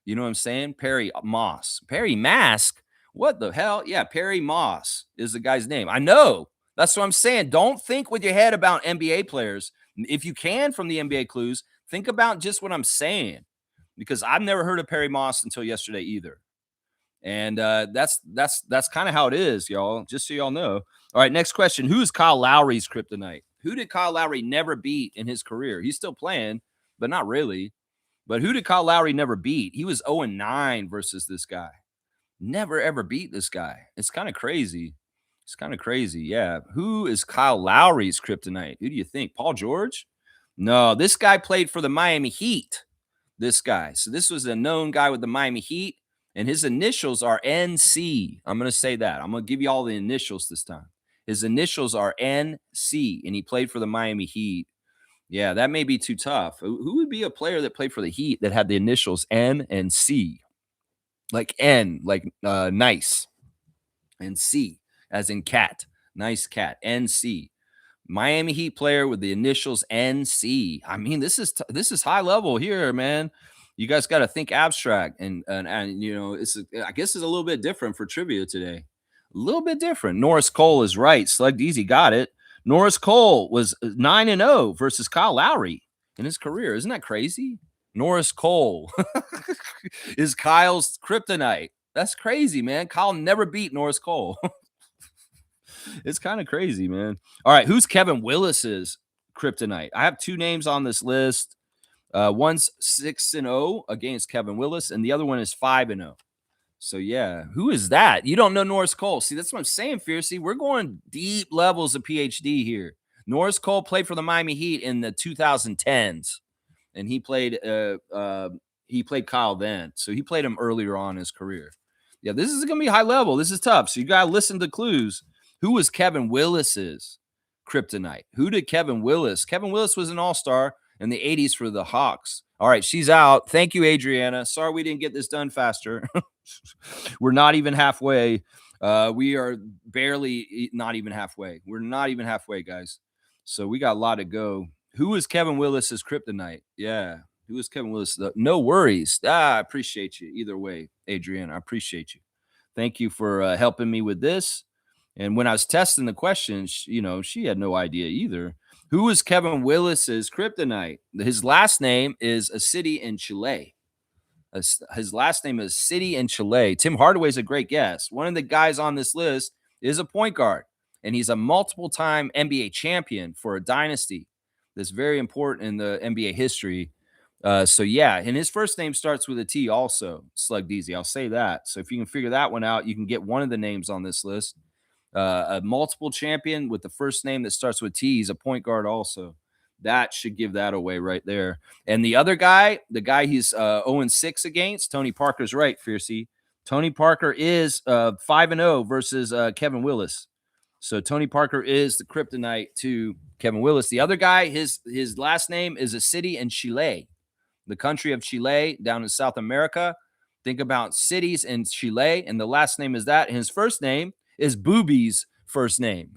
You know what I'm saying? Perry Moss. Perry Mask? What the hell? Yeah, Perry Moss is the guy's name. I know. That's what I'm saying. Don't think with your head about NBA players. If you can from the NBA clues, think about just what I'm saying. Because I've never heard of Perry Moss until yesterday either. And that's kind of how it is, y'all. Just so y'all know. All right, next question. Who is Kyle Lowry's kryptonite? Who did Kyle Lowry never beat in his career? He's still playing, but not really. But who did Kyle Lowry never beat? He was 0-9 versus this guy. Never, ever beat this guy. It's kind of crazy. It's kind of crazy. Yeah. Who is Kyle Lowry's kryptonite? Who do you think? Paul George? No, this guy played for the Miami Heat. This guy. So this was a known guy with the Miami Heat, and his initials are NC. I'm going to say that. I'm going to give you all the initials this time. His initials are NC, and he played for the Miami Heat. Yeah, that may be too tough. Who would be a player that played for the Heat that had the initials N and C? Like N, like nice, and C, as in cat. Nice cat. NC. Miami Heat player with the initials NC. I mean, this is high level here, man. You guys got to think abstract, and you know, I guess it's a little bit different for trivia today. A little bit different. Norris Cole is right. Slug Easy got it. Norris Cole was 9-0 versus Kyle Lowry in his career. Isn't that crazy? Norris Cole is Kyle's kryptonite. That's crazy, man. Kyle never beat Norris Cole. It's kind of crazy, man. All right, who's Kevin Willis's kryptonite? I have two names on this list. One's 6-0 against Kevin Willis, and the other one is 5-0. So, yeah, who is that? You don't know Norris Cole. See, that's what I'm saying, Fiercey. We're going deep levels of PhD here. Norris Cole played for the Miami Heat in the 2010s, and he played Kyle then. So he played him earlier on in his career. Yeah, this is going to be high level. This is tough. So you got to listen to clues. Who was Kevin Willis's kryptonite? Who did Kevin Willis? Kevin Willis was an all-star in the 80s for the Hawks. All right, she's out. Thank you, Adriana. Sorry we didn't get this done faster. We're not even halfway. We are barely not even halfway. We're not even halfway, guys. So we got a lot to go. Who is Kevin Willis's kryptonite? Yeah. Who is Kevin Willis? No worries. I appreciate you. Either way, Adrian, I appreciate you. Thank you for helping me with this. And when I was testing the questions, she had no idea either. Who is Kevin Willis's kryptonite? His last name is a city in Chile. His last name is City in Chile. Tim Hardaway's a great guess. One of the guys on this list is a point guard, and he's a multiple-time NBA champion for a dynasty that's very important in the NBA history. So yeah, and his first name starts with a T also, Slug Deezy. I'll say that. So if you can figure that one out, you can get one of the names on this list. A multiple champion with the first name that starts with T. He's a point guard also. That should give that away right there. And the other guy, the guy he's 0-6 against, Tony Parker's right, Fiercey. Tony Parker is 5-0 versus Kevin Willis. So Tony Parker is the kryptonite to Kevin Willis. The other guy, his last name is a city in Chile, the country of Chile down in South America. Think about cities in Chile, and the last name is that. And his first name is Booby's first name.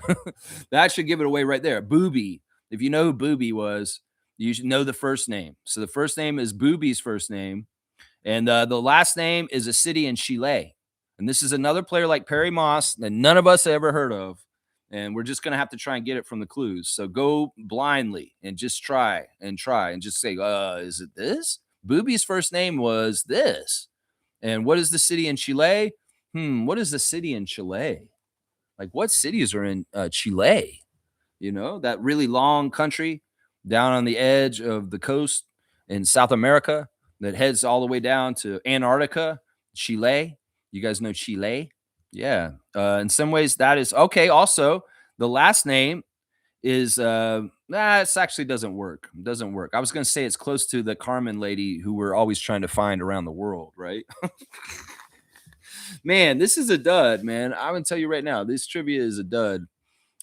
That should give it away right there. Booby. If you know who Booby was, you should know the first name. So the first name is Booby's first name, and the last name is a city in Chile. And this is another player like Perry Moss that none of us ever heard of. And we're just going to have to try and get it from the clues. So go blindly and just try and just say, is it this? Booby's first name was this. And what is the city in Chile? What is the city in Chile? Like, what cities are in Chile? That really long country down on the edge of the coast in South America that heads all the way down to Antarctica, Chile. You guys know Chile? Yeah. In some ways, that is okay. Also, the last name is this actually doesn't work. It doesn't work. I was going to say it's close to the Carmen lady who we're always trying to find around the world, right? Man, this is a dud, man. I'm going to tell you right now, this trivia is a dud,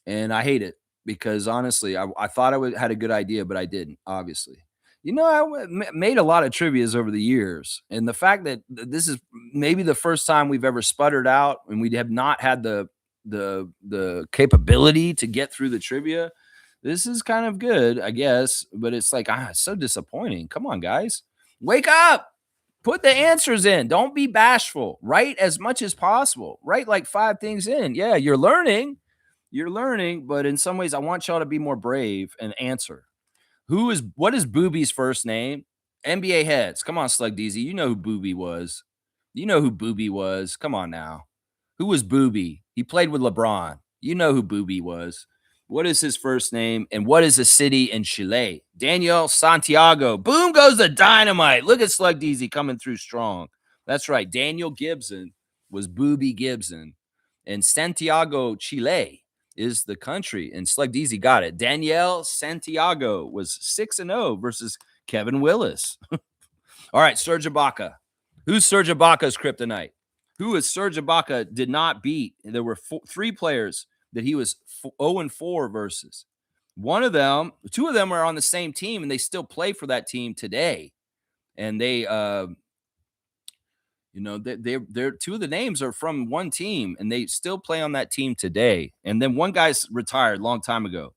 and I hate it because honestly, I thought I had a good idea, but I didn't, obviously. I made a lot of trivias over the years, and the fact that this is maybe the first time we've ever sputtered out and we have not had the capability to get through the trivia. This is kind of good, I guess, but it's like, it's so disappointing. Come on, guys. Wake up. Put the answers in. Don't be bashful. Write as much as possible. Write like 5 things in. Yeah, you're learning. You're learning, but in some ways, I want y'all to be more brave and answer. What is Booby's first name? NBA heads. Come on, Slug DZ. You know who Booby was. You know who Booby was. Come on now. Who was Booby? He played with LeBron. You know who Booby was. What is his first name? And what is a city in Chile? Daniel Santiago. Boom goes the dynamite. Look at Slug DZ coming through strong. That's right. Daniel Gibson was Booby Gibson. And Santiago, Chile is the country. And Slug DZ got it. Daniel Santiago was 6-0 versus Kevin Willis. All right, Serge Ibaka. Who's Serge Ibaka's kryptonite? Who is Serge Ibaka did not beat? There were 3 players that he was 0-4 versus. Two of them are on the same team, and they still play for that team today. And they, they're 2 of the names are from one team, and they still play on that team today. And then one guy's retired a long time ago,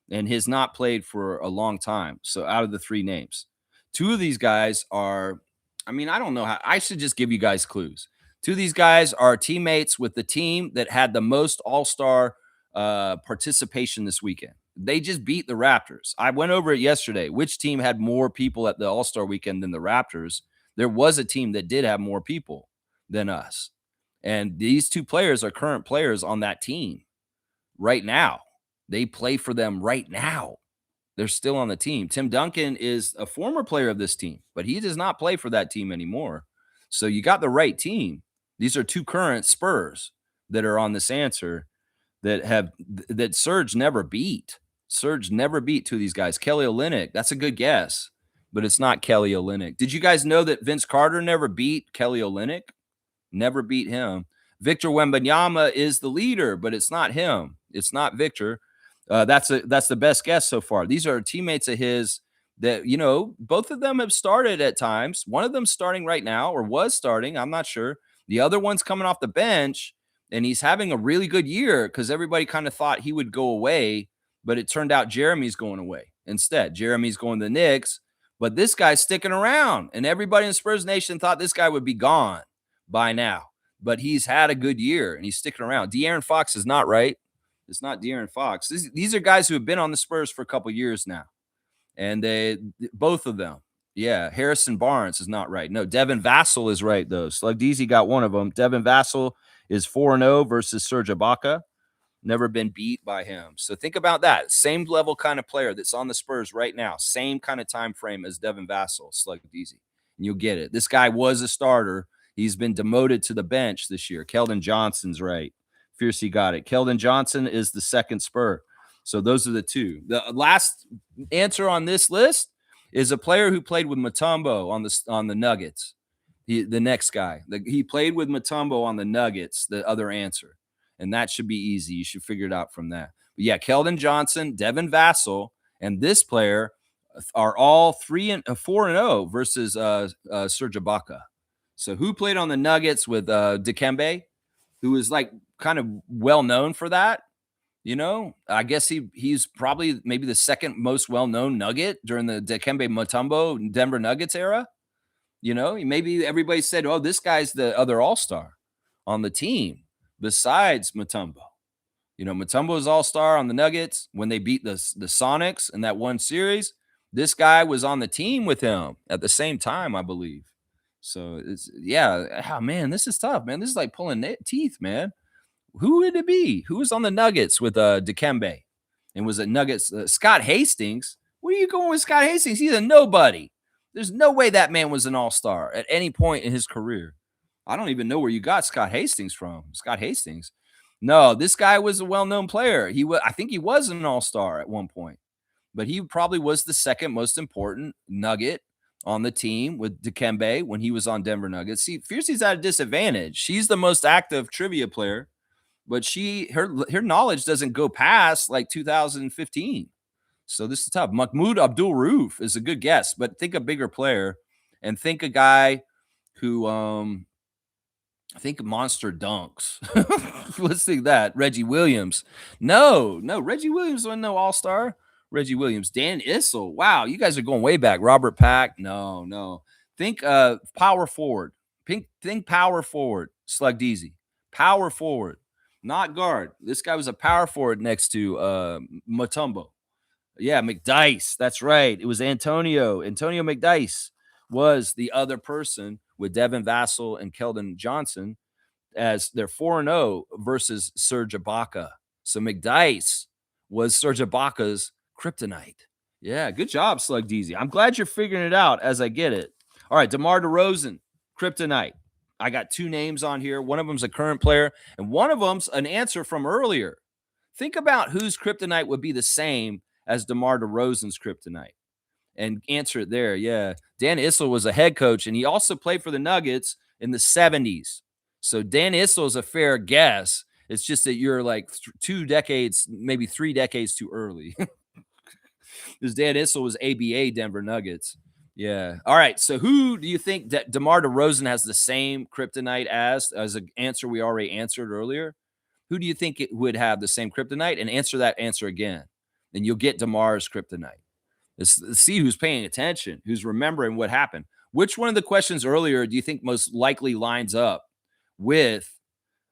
and has not played for a long time. So out of the 3 names, 2 of these guys are, I don't know how, I should just give you guys clues. 2 of these guys are teammates with the team that had the most all-star participation this weekend. They just beat the Raptors. I went over it yesterday. Which team had more people at the all-star weekend than the Raptors? There was a team that did have more people than us. And these 2 players are current players on that team right now. They play for them right now. They're still on the team. Tim Duncan is a former player of this team, but he does not play for that team anymore. So you got the right team. These are 2 current Spurs that are on this answer that Serge never beat. Serge never beat 2 of these guys. Kelly Olynyk, that's a good guess, but it's not Kelly Olynyk. Did you guys know that Vince Carter never beat Kelly Olynyk? Never beat him. Victor Wembanyama is the leader, but it's not him. It's not Victor. That's the best guess so far. These are teammates of his that, both of them have started at times. One of them's starting right now, or was starting. I'm not sure. The other one's coming off the bench, and he's having a really good year because everybody kind of thought he would go away, but it turned out Jeremy's going away instead. Jeremy's going to the Knicks, but this guy's sticking around, and everybody in Spurs Nation thought this guy would be gone by now. But he's had a good year, and he's sticking around. De'Aaron Fox is not right. It's not De'Aaron Fox. These are guys who have been on the Spurs for a couple years now, and both of them. Yeah, Harrison Barnes is not right. No, Devin Vassell is right, though. Slug Deezy got one of them. Devin Vassell is 4-0 versus Serge Ibaka. Never been beat by him. So think about that. Same level kind of player that's on the Spurs right now. Same kind of time frame as Devin Vassell, Slug Deezy. And you'll get it. This guy was a starter. He's been demoted to the bench this year. Keldon Johnson's right. Fiercey got it. Keldon Johnson is the second Spur. So those are the two. The last answer on this list is a player who played with Mutombo on the Nuggets. The next guy. He played with Mutombo on the Nuggets, the other answer. And that should be easy. You should figure it out from that. But yeah, Keldon Johnson, Devin Vassell, and this player are all 4-0 versus Serge Ibaka. So who played on the Nuggets with Dikembe, who is like kind of well known for that? You know, I guess he's probably maybe the second most well-known Nugget during the Dikembe Mutombo Denver Nuggets era. You know, maybe everybody said, oh, this guy's the other all-star on the team besides Mutombo. You know, Mutombo is all-star on the Nuggets when they beat the Sonics in that one series. This guy was on the team with him at the same time, I believe. So, man, this is tough, man. This is like pulling teeth, man. Who would it be? Who was on the Nuggets with Dikembe? And was it Nuggets? Scott Hastings? Where are you going with Scott Hastings? He's a nobody. There's no way that man was an all-star at any point in his career. I don't even know where you got Scott Hastings from. Scott Hastings. No, this guy was a well-known player. I think he was an all-star at one point. But he probably was the second most important Nugget on the team with Dikembe when he was on Denver Nuggets. See, Fiercey's at a disadvantage. She's the most active trivia player, but her knowledge doesn't go past like 2015. So this is tough. Mahmoud Abdul-Rauf is a good guess, but think a bigger player and think a guy who I think monster dunks. Let's think that. Reggie Williams. No, Reggie Williams wasn't no all-star. Reggie Williams. Dan Issel. Wow, you guys are going way back. Robert Pack. No. Think power forward. Think power forward. Slug Deezy. Power forward. Not guard. This guy was a power forward next to Mutombo. Yeah, McDyess. That's right. It was Antonio. Antonio McDyess was the other person with Devin Vassell and Keldon Johnson as their 4-0 versus Serge Ibaka. So McDyess was Serge Ibaka's kryptonite. Yeah, good job, Slug Deezy. I'm glad you're figuring it out as I get it. All right, DeMar DeRozan, kryptonite. I got two names on here. One of them's a current player, and one of them's an answer from earlier. Think about whose kryptonite would be the same as DeMar DeRozan's kryptonite. And answer it there. Yeah. Dan Issel was a head coach, and he also played for the Nuggets in the 70s. So Dan Issel is a fair guess. It's just that you're like 2 decades, maybe 3 decades too early. Because Dan Issel was ABA Denver Nuggets. Yeah. All right. So who do you think that DeMar DeRozan has the same kryptonite as an answer we already answered earlier? Who do you think it would have the same kryptonite? And answer that answer again. Then you'll get DeMar's kryptonite. Let's see who's paying attention, who's remembering what happened. Which one of the questions earlier do you think most likely lines up with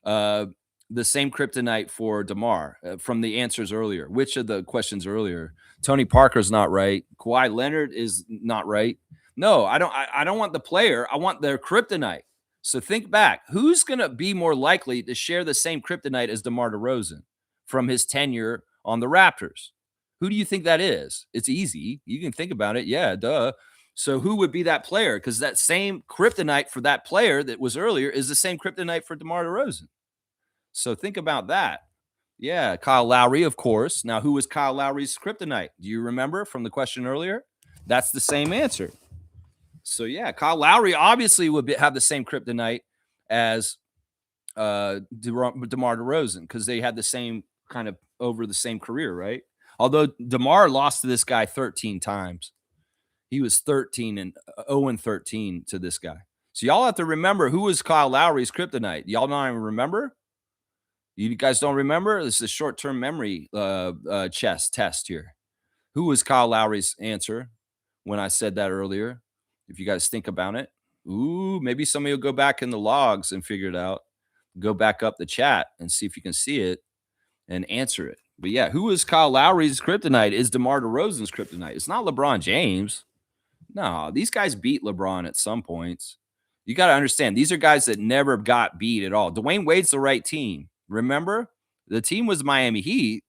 the same kryptonite for DeMar from the answers earlier? Which of the questions earlier? Tony Parker's not right. Kawhi Leonard is not right. No, I don't want the player. I want their kryptonite. So think back. Who's going to be more likely to share the same kryptonite as DeMar DeRozan from his tenure on the Raptors? Who do you think that is? It's easy. You can think about it. Yeah, duh. So who would be that player? Because that same kryptonite for that player that was earlier is the same kryptonite for DeMar DeRozan. So think about that. Yeah, Kyle Lowry, of course. Now, who was Kyle Lowry's kryptonite? Do you remember from the question earlier? That's the same answer. So, yeah, Kyle Lowry obviously would have the same kryptonite as DeMar DeRozan because they had the same kind of over the same career, right? Although DeMar lost to this guy 13 times. He was 0-13 to this guy. So y'all have to remember who was Kyle Lowry's kryptonite. Y'all not even remember? You guys don't remember? This is a short-term memory chess test here. Who was Kyle Lowry's answer when I said that earlier? If you guys think about it. Ooh, maybe somebody will go back in the logs and figure it out. Go back up the chat and see if you can see it and answer it. But yeah, who is Kyle Lowry's kryptonite? Is DeMar DeRozan's kryptonite? It's not LeBron James. No, these guys beat LeBron at some points. You got to understand, these are guys that never got beat at all. Dwayne Wade's the right team. Remember? The team was Miami Heat,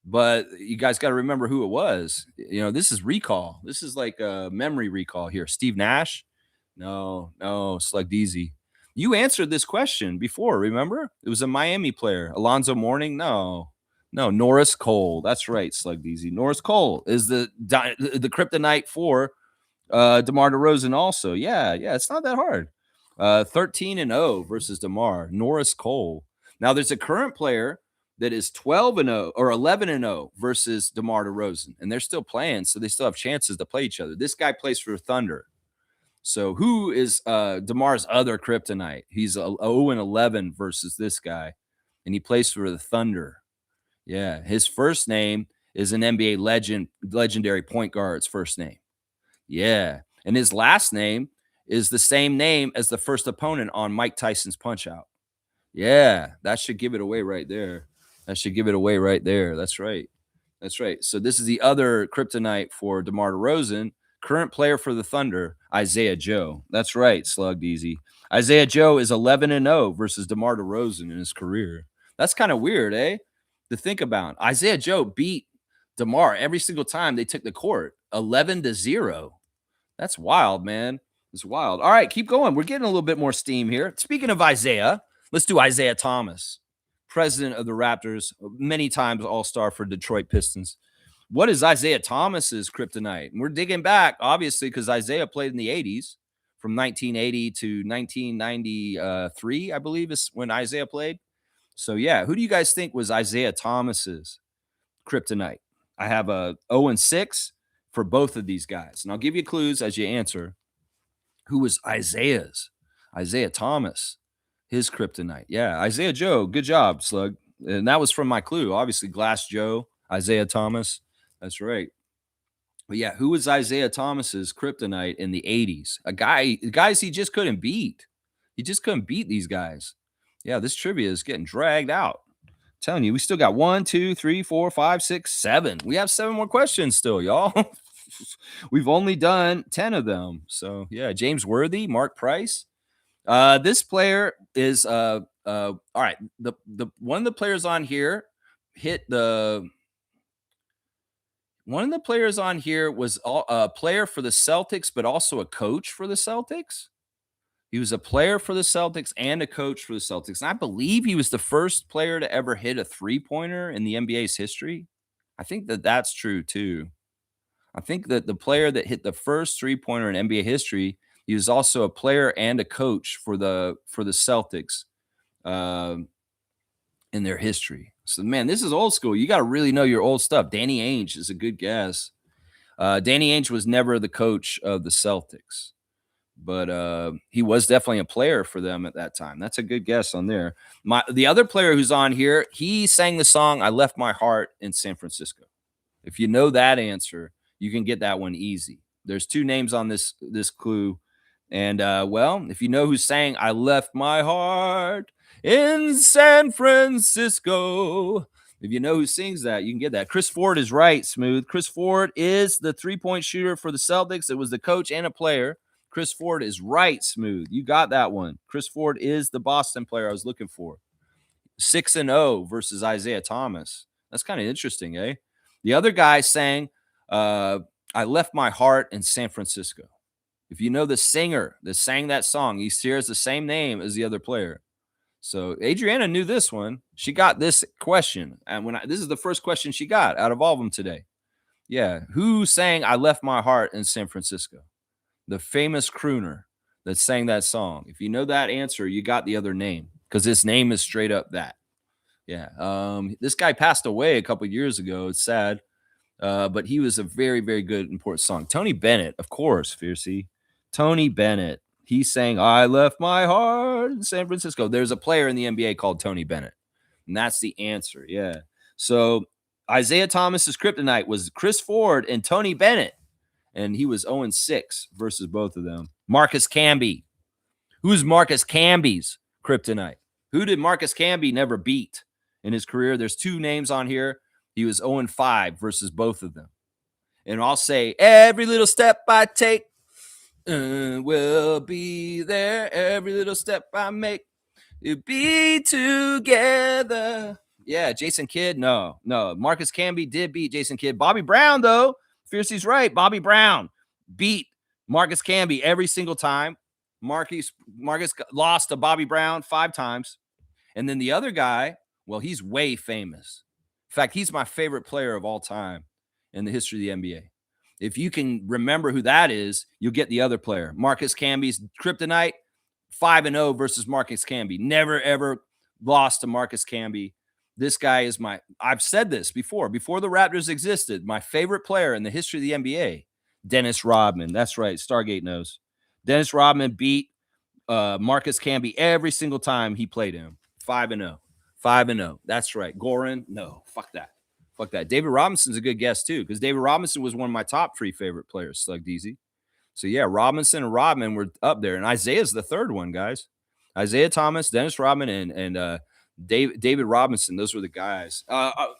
but you guys got to remember who it was. You know, this is recall. This is like a memory recall here. Steve Nash? No, Slug Deezy. You answered this question before, remember? It was a Miami player. Alonzo Mourning? No, Norris Cole. That's right, Slug Deezy. Norris Cole is the kryptonite for DeMar DeRozan also. Yeah, it's not that hard. 13-0 versus DeMar. Norris Cole. Now there's a current player that is 12-0 or 11-0 versus DeMar DeRozan, and they're still playing, so they still have chances to play each other. This guy plays for Thunder. So who is DeMar's other kryptonite? He's 0-11 versus this guy, and he plays for the Thunder. Yeah, his first name is an NBA legendary point guard's first name. Yeah, and his last name is the same name as the first opponent on Mike Tyson's Punch-Out. Yeah, that should give it away right there. That's right. So this is the other kryptonite for DeMar DeRozan, current player for the Thunder, Isaiah Joe. That's right, Slug Easy. Isaiah Joe is 11-0 versus DeMar DeRozan in his career. That's kind of weird, eh? To think about. Isaiah Joe beat DeMar every single time they took the court, 11-0. That's wild, man. It's wild. All right, keep going. We're getting a little bit more steam here. Speaking of Isaiah, let's do Isaiah Thomas, president of the Raptors, many times all-star for Detroit Pistons. What is Isaiah Thomas's kryptonite? And we're digging back, obviously, because Isaiah played in the 80s, from 1980 to 1993, I believe, is when Isaiah played. So, yeah, who do you guys think was Isaiah Thomas's kryptonite? I have a 0-6 for both of these guys, and I'll give you clues as you answer. Who was Isaiah Thomas, his kryptonite? Yeah, Isaiah Joe. Good job, Slug. And that was from my clue, obviously. Glass Joe, Isaiah Thomas. That's right. But yeah, who was Isaiah Thomas's kryptonite in the 80s? Guys he just couldn't beat. He just couldn't beat these guys. Yeah, this trivia is getting dragged out. I'm telling you, we still got 1, 2, 3, 4, 5, 6, 7. We have 7 more questions still, y'all. We've only done 10 of them. So yeah, James Worthy, Mark Price. This player is all right. The one of the players on here one of the players on here was a player for the Celtics, but also a coach for the Celtics. He was a player for the Celtics and a coach for the Celtics. And I believe he was the first player to ever hit a three-pointer in the NBA's history. I think that's true too. I think that the player that hit the first three-pointer in NBA history, he was also a player and a coach for the Celtics in their history. So, man, this is old school. You got to really know your old stuff. Danny Ainge is a good guess. Danny Ainge was never the coach of the Celtics, but he was definitely a player for them at that time. That's a good guess on there. The other player who's on here, he sang the song "I Left My Heart in San Francisco." If you know that answer, you can get that one easy. There's 2 names on this clue. And, well, if you know who sang "I Left My Heart in San Francisco," if you know who sings that, you can get that. Chris Ford is right, Smooth. Chris Ford is the three-point shooter for the Celtics. It was the coach and a player. Chris Ford is right, Smooth. You got that one. Chris Ford is the Boston player I was looking for. 6-0 versus Isaiah Thomas. That's kind of interesting, eh? The other guy sang "I Left My Heart in San Francisco." If you know the singer that sang that song, he shares the same name as the other player. So Adriana knew this one. She got this question. And this is the first question she got out of all of them today. Yeah. Who sang "I Left My Heart in San Francisco"? The famous crooner that sang that song. If you know that answer, you got the other name because his name is straight up that. Yeah. This guy passed away a couple years ago. It's sad. But he was a very, very good, important song. Tony Bennett, of course, Fiercey. Tony Bennett. He sang "I Left My Heart in San Francisco." There's a player in the NBA called Tony Bennett. And that's the answer. Yeah. So Isaiah Thomas's kryptonite was Chris Ford and Tony Bennett. And he was 0-6 versus both of them. Marcus Camby. Who's Marcus Camby's kryptonite? Who did Marcus Camby never beat in his career? There's 2 names on here. He was 0-5 versus both of them. And I'll say, every little step I take will be there. Every little step I make, we'll be together. Yeah, Jason Kidd. No. Marcus Camby did beat Jason Kidd. Bobby Brown, though. Fiercey's right. Bobby Brown beat Marcus Camby every single time. Marcus lost to Bobby Brown 5 times. And then the other guy, well, he's way famous. In fact, he's my favorite player of all time in the history of the NBA. If you can remember who that is, you'll get the other player. Marcus Camby's kryptonite, 5-0 versus Marcus Camby. Never, ever lost to Marcus Camby. This guy is I've said this before the Raptors existed, my favorite player in the history of the NBA, Dennis Rodman. That's right. Stargate knows. Dennis Rodman beat Marcus Camby every single time he played him. 5-0. 5-0. That's right. Goran, no. Fuck that. David Robinson's a good guess, too, because David Robinson was one of my top 3 favorite players, Slug DZ. So, yeah, Robinson and Rodman were up there. And Isaiah's the third one, guys. Isaiah Thomas, Dennis Rodman, and David Robinson. Those were the guys.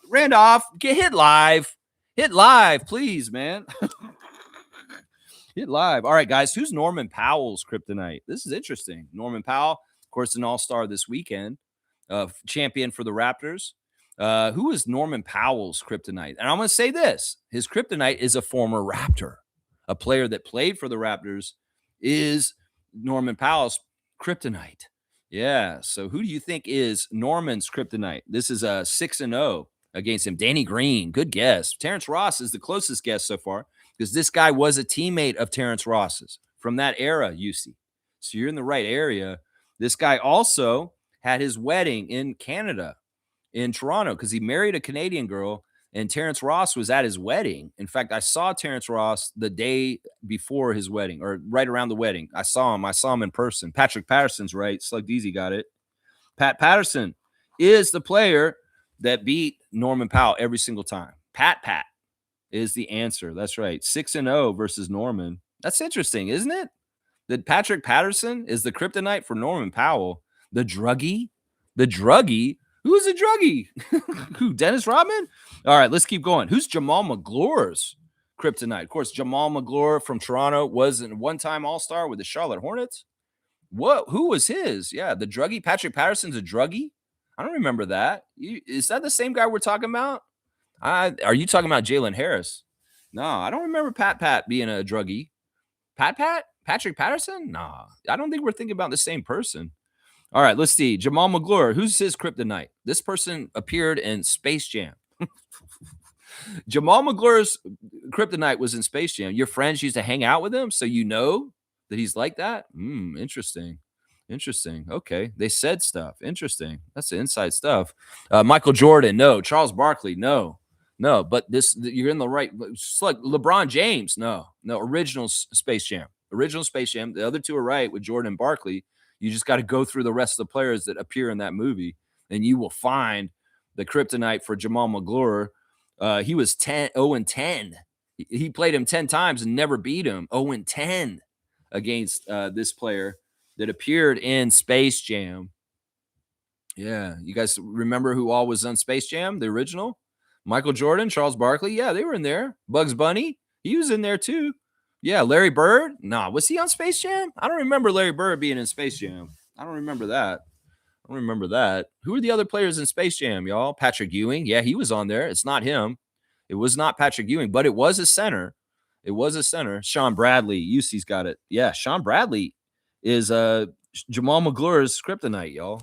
Randolph, hit live. Hit live, please, man. Hit live. All right, guys. Who's Norman Powell's kryptonite? This is interesting. Norman Powell, of course, an all-star this weekend, champion for the Raptors. Who is Norman Powell's kryptonite? And I'm going to say this. His kryptonite is a former Raptor. A player that played for the Raptors is Norman Powell's kryptonite. Yeah. So who do you think is Norman's kryptonite? This is a 6-0 against him. Danny Green. Good guess. Terrence Ross is the closest guess so far because this guy was a teammate of Terrence Ross's from that era, UC. So you're in the right area. This guy also had his wedding in Canada, in Toronto, because he married a Canadian girl. And Terrence Ross was at his wedding. In fact, I saw Terrence Ross the day before his wedding, or right around the wedding. I saw him in person. Patrick Patterson's right. Slug Deezy got it. Pat Patterson is the player that beat Norman Powell every single time. Pat is the answer. That's right. 6-0 versus Norman. That's interesting, isn't it? That Patrick Patterson is the kryptonite for Norman Powell. The druggie? Who's a druggie? Who, Dennis Rodman? All right, let's keep going. Who's Jamal McGlore's kryptonite? Of course, Jamal McGlore from Toronto was a one-time All-Star with the Charlotte Hornets. What? Who was his? Yeah, the druggie. Patrick Patterson's a druggie? I don't remember that. Is that the same guy we're talking about? Are you talking about Jalen Harris? No, I don't remember Pat being a druggie. Patrick Patterson? Nah, I don't think we're thinking about the same person. All right, let's see. Jamal McGlure, who's his kryptonite? This person appeared in Space Jam. Jamal McGlure's kryptonite was in Space Jam. Your friends used to hang out with him, so you know that he's like that? Interesting. Okay, they said stuff. Interesting. That's the inside stuff. Michael Jordan, no. Charles Barkley, no. But you're in the right. It's like LeBron James, no. Original Space Jam. The other 2 are right with Jordan and Barkley. You just got to go through the rest of the players that appear in that movie, and you will find the kryptonite for Jamal McGlure. He was 0-10. He played him 10 times and never beat him. 0-10 against this player that appeared in Space Jam. Yeah, you guys remember who all was on Space Jam, the original? Michael Jordan, Charles Barkley. Yeah, they were in there. Bugs Bunny, he was in there too. Yeah, Larry Bird. Nah, was he on Space Jam? I don't remember Larry Bird being in Space Jam. I don't remember that. Who are the other players in Space Jam, y'all? Patrick Ewing. Yeah, he was on there. It's not him. It was not Patrick Ewing, but it was a center. Sean Bradley. UC's got it. Yeah, Sean Bradley is Jamal McGlure's kryptonite, y'all.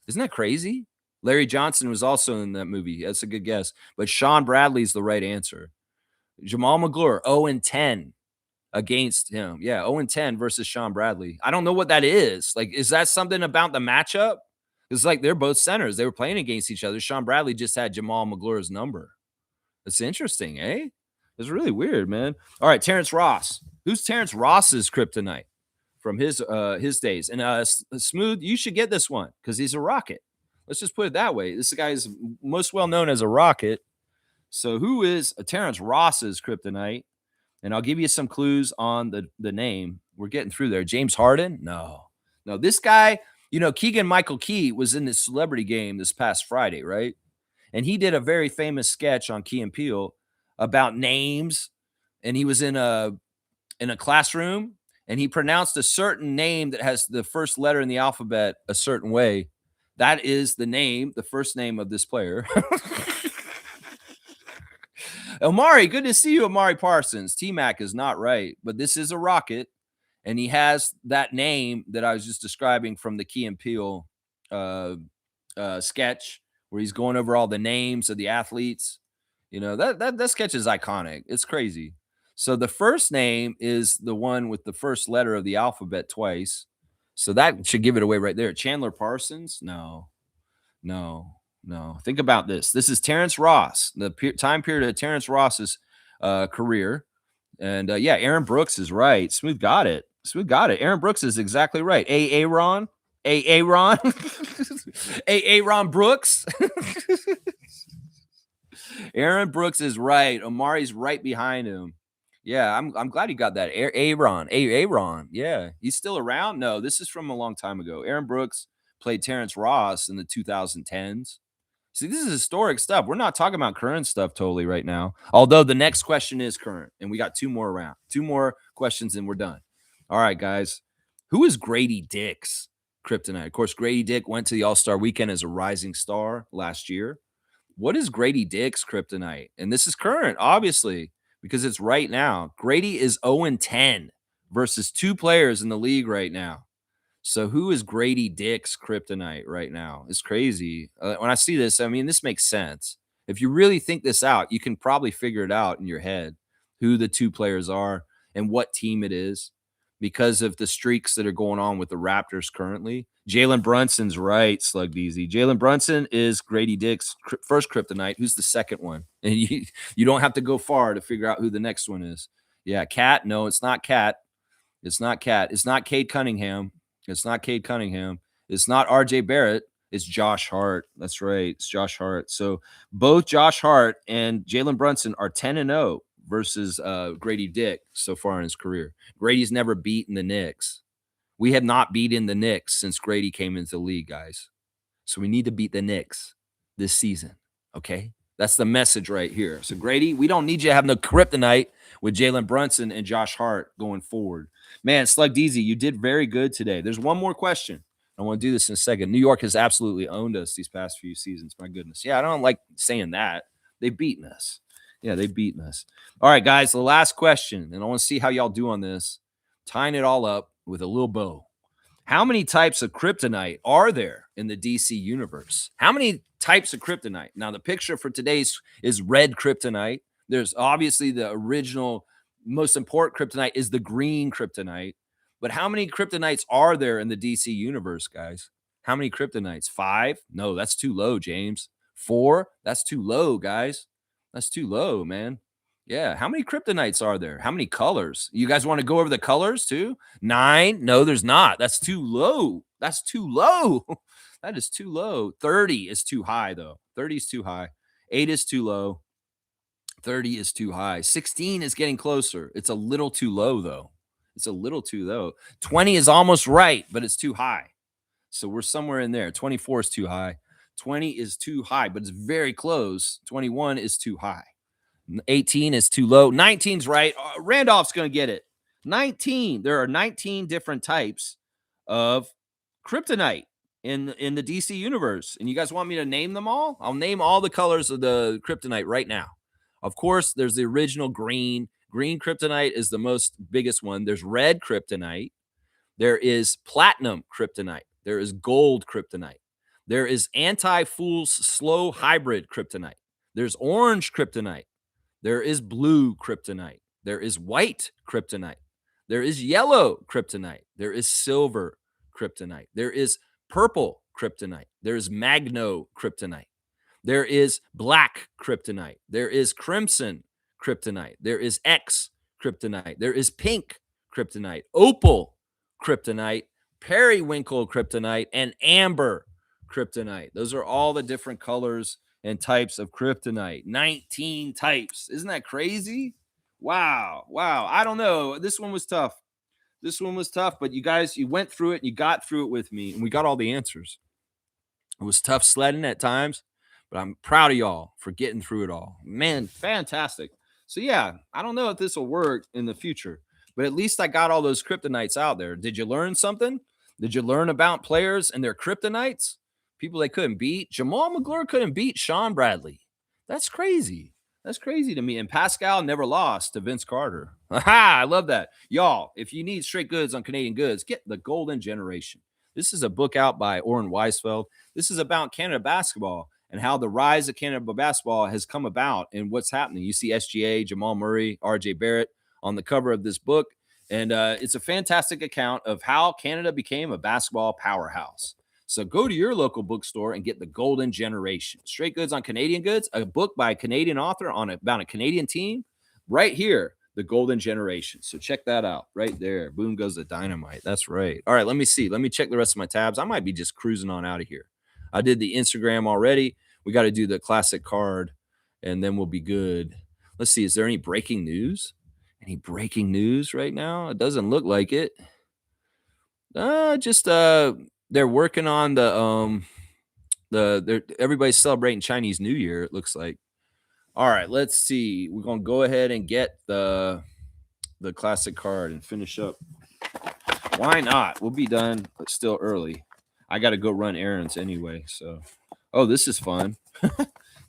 Isn't that crazy? Larry Johnson was also in that movie. That's a good guess. But Sean Bradley's the right answer. Jamal McGlure, 0-10. Against him. Yeah, 0-10 versus Sean Bradley. I don't know what that is. Like, is that something about the matchup? It's like they're both centers. They were playing against each other. Sean Bradley just had Jamal McGlure's number. It's interesting, eh? It's really weird, man. All right, Terrence Ross. Who's Terrence Ross's kryptonite from his days? And Smooth, you should get this one because he's a Rocket. Let's just put it that way. This guy is most well known as a Rocket. So who is Terrence Ross's kryptonite? And I'll give you some clues on the name. We're getting through there. James Harden? No. This guy, Keegan Michael Key was in this celebrity game this past Friday, right? And he did a very famous sketch on Key and Peele about names. And he was in a classroom and he pronounced a certain name that has the first letter in the alphabet a certain way. That is the first name of this player. Omari, good to see you, Omari Parsons. T-Mac is not right, but this is a Rocket, and he has that name that I was just describing from the Key and Peele sketch, where he's going over all the names of the athletes. That sketch is iconic. It's crazy. So the first name is the one with the first letter of the alphabet twice. So that should give it away right there. Chandler Parsons? No. Think about this. This is Terrence Ross, the time period of Terrence Ross's career. And Aaron Brooks is right. Smooth got it. Aaron Brooks is exactly right. Aaron Brooks. Aaron Brooks is right. Omari's right behind him. Yeah, I'm glad he got that. Aaron. Yeah, he's still around. No, this is from a long time ago. Aaron Brooks played Terrence Ross in the 2010s. See, this is historic stuff. We're not talking about current stuff totally right now. Although the next question is current, and we got two more questions, and we're done. All right, guys. Who is Grady Dick's kryptonite? Of course, Grady Dick went to the All-Star weekend as a rising star last year. What is Grady Dick's kryptonite? And this is current, obviously, because it's right now. Grady is 0-10 versus two players in the league right now. So who is Grady Dick's kryptonite right now? It's crazy. When I see this, I mean, this makes sense. If you really think this out, you can probably figure it out in your head who the two players are and what team it is because of the streaks that are going on with the Raptors currently. Jalen Brunson's right, Slug DZ. Jalen Brunson is Grady Dick's first kryptonite. Who's the second one? And you don't have to go far to figure out who the next one is. Yeah, Cat. No, it's not Cat. It's not Cat. It's not Cade Cunningham. It's not Cade Cunningham. It's not RJ Barrett. It's Josh Hart. That's right. It's Josh Hart. So both Josh Hart and Jalen Brunson are 10-0 versus Grady Dick so far in his career. Grady's never beaten the Knicks. We have not beaten the Knicks since Grady came into the league, guys. So we need to beat the Knicks this season. Okay? That's the message right here. So Grady, we don't need you to have no kryptonite with Jalen Brunson and Josh Hart going forward. Man, Slug DZ, you did very good today. There's one more question. I want to do this in a second. New York has absolutely owned us these past few seasons. My goodness. Yeah, I don't like saying that. They've beaten us. Yeah, they've beaten us. All right, guys, the last question, and I want to see how y'all do on this. Tying it all up with a little bow. How many types of kryptonite are there in the DC universe? How many types of kryptonite? Now, the picture for today's is red kryptonite. There's obviously the original, most important kryptonite is the green kryptonite. But how many kryptonites are there in the DC universe, guys? How many kryptonites? 5? No, that's too low, James. 4? That's too low, guys. That's too low, man. Yeah. How many kryptonites are there? How many colors? You guys want to go over the colors too? 9? No, there's not. That's too low. That's too low. That is too low. 30 is too high, though. 30 is too high. 8 is too low. 30 is too high. 16 is getting closer. It's a little too low, though. It's a little too low. 20 is almost right, but it's too high. So we're somewhere in there. 24 is too high. 20 is too high, but it's very close. 21 is too high. 18 is too low. 19's right. Randolph's going to get it. 19. There are 19 different types of kryptonite in the DC universe. And you guys want me to name them all? I'll name all the colors of the kryptonite right now. Of course, there's the original green. Green kryptonite is the most biggest one. There's red kryptonite. There is platinum kryptonite. There is gold kryptonite. There is anti-fool's slow hybrid kryptonite. There's orange kryptonite. There is blue kryptonite. There is white kryptonite. There is yellow kryptonite. There is silver kryptonite. There is purple kryptonite. There is magno kryptonite. There is black kryptonite. There is crimson kryptonite. There is X kryptonite. There is pink kryptonite, opal kryptonite, periwinkle kryptonite, and amber Kryptonite. Those are all the different colors and types of kryptonite. 19 types. Isn't that crazy? Wow. Wow. I don't know. This one was tough. This one was tough, but you guys, you went through it and you got through it with me, and we got all the answers. It was tough sledding at times, but I'm proud of y'all for getting through it all. Man, fantastic. So, yeah, I don't know if this will work in the future, but at least I got all those kryptonites out there. Did you learn something? Did you learn about players and their kryptonites? People they couldn't beat? Jamal McGlure couldn't beat Sean Bradley. That's crazy. That's crazy to me. And Pascal never lost to Vince Carter. Aha, I love that. Y'all, if you need straight goods on Canadian goods, get The Golden Generation. This is a book out by Oren Weisfeld. This is about Canada basketball and how the rise of Canada basketball has come about and what's happening. You see SGA, Jamal Murray, RJ Barrett on the cover of this book. And it's a fantastic account of how Canada became a basketball powerhouse. So go to your local bookstore and get The Golden Generation. Straight goods on Canadian goods, a book by a Canadian author about a Canadian team. Right here, The Golden Generation. So check that out right there. Boom goes the dynamite. That's right. All right, let me see. Let me check the rest of my tabs. I might be just cruising on out of here. I did the Instagram already. We got to do the classic card, and then we'll be good. Let's see. Is there any breaking news? Any breaking news right now? It doesn't look like it. They're working on everybody's celebrating Chinese New Year, it looks like. All right, let's see. We're gonna go ahead and get the classic card and finish up. Why not? We'll be done, but still early. I got to go run errands anyway. So, oh, this is fun.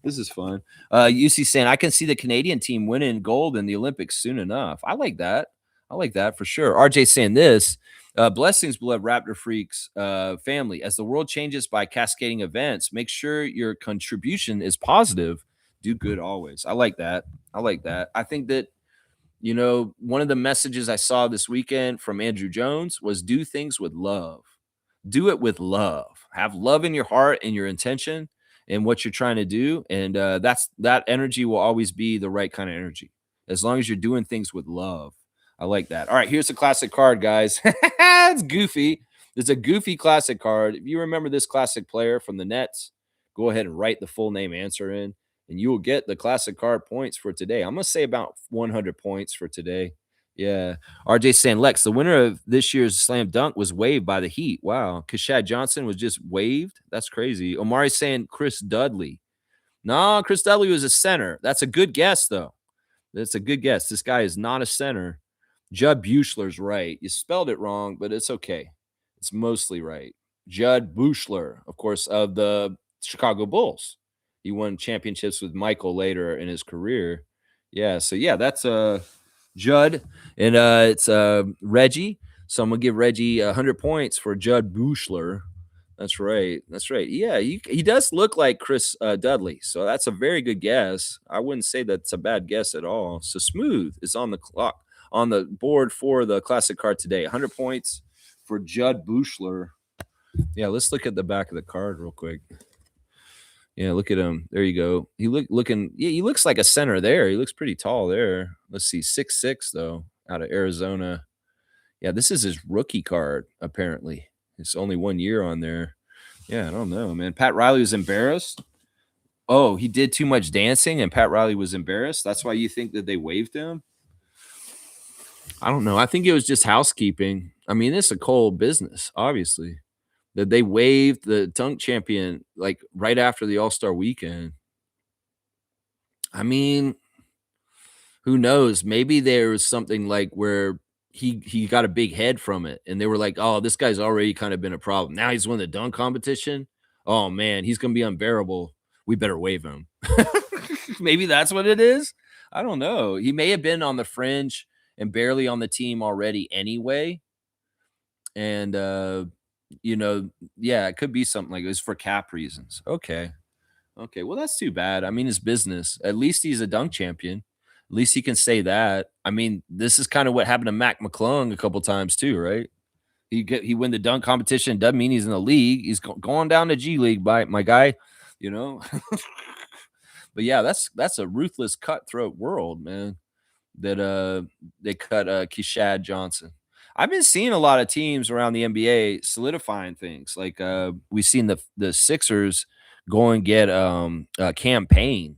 This is fun. UC saying I can see the Canadian team winning gold in the Olympics soon enough. I like that. I like that for sure. RJ saying this. Blessings, beloved Raptor Freaks family. As the world changes by cascading events, make sure your contribution is positive. Do good always. I like that. I like that. I think that, you know, one of the messages I saw this weekend from Andrew Jones was do things with love. Do it with love. Have love in your heart and your intention and what you're trying to do. And that energy will always be the right kind of energy as long as you're doing things with love. I like that. All right, here's the classic card, guys. It's goofy. It's a goofy classic card. If you remember this classic player from the Nets, go ahead and write the full name answer in, and you will get the classic card points for today. I'm going to say about 100 points for today. Yeah. RJ saying, Lex, the winner of this year's slam dunk was waived by the Heat. Wow. Kashad Johnson was just waived. That's crazy. Omari saying Chris Dudley. No, Chris Dudley was a center. That's a good guess, though. That's a good guess. This guy is not a center. Judd Buechler's right. You spelled it wrong, but it's okay. It's mostly right. Judd Buechler, of course, of the Chicago Bulls. He won championships with Michael later in his career. Yeah, so yeah, that's Judd, and it's Reggie. So I'm gonna give Reggie 100 points for Judd Buechler. That's right. That's right. Yeah, he does look like Chris Dudley. So that's a very good guess. I wouldn't say that's a bad guess at all. So Smooth is on the clock, on the board for the classic card today. 100 points for Judd Buechler. Yeah, let's look at the back of the card real quick. Yeah, look at him. There you go. He looks like a center there. He looks pretty tall there. Let's see, 6'6", though, out of Arizona. Yeah, this is his rookie card, apparently. It's only 1 year on there. Yeah, I don't know, man. Pat Riley was embarrassed. Oh, he did too much dancing, and Pat Riley was embarrassed. That's why you think that they waived him? I don't know. I think it was just housekeeping. I mean, it's a cold business, obviously. That they waived the dunk champion like right after the All-Star weekend. I mean, who knows? Maybe there was something like where he got a big head from it, and they were like, "Oh, this guy's already kind of been a problem. Now he's won the dunk competition. Oh man, he's gonna be unbearable. We better waive him." Maybe that's what it is. I don't know. He may have been on the fringe and barely on the team already anyway, and yeah, it could be something like this for cap reasons. Okay. Well, that's too bad. I mean, it's business. At least he's a dunk champion. At least he can say that. I mean, this is kind of what happened to Mac McClung a couple times too, right? He win the dunk competition. Doesn't mean he's in the league. He's going down to G League, by my guy. But yeah, that's a ruthless, cutthroat world, man. That they cut Keshad Johnson. I've been seeing a lot of teams around the NBA solidifying things. Like we've seen the Sixers go and get a campaign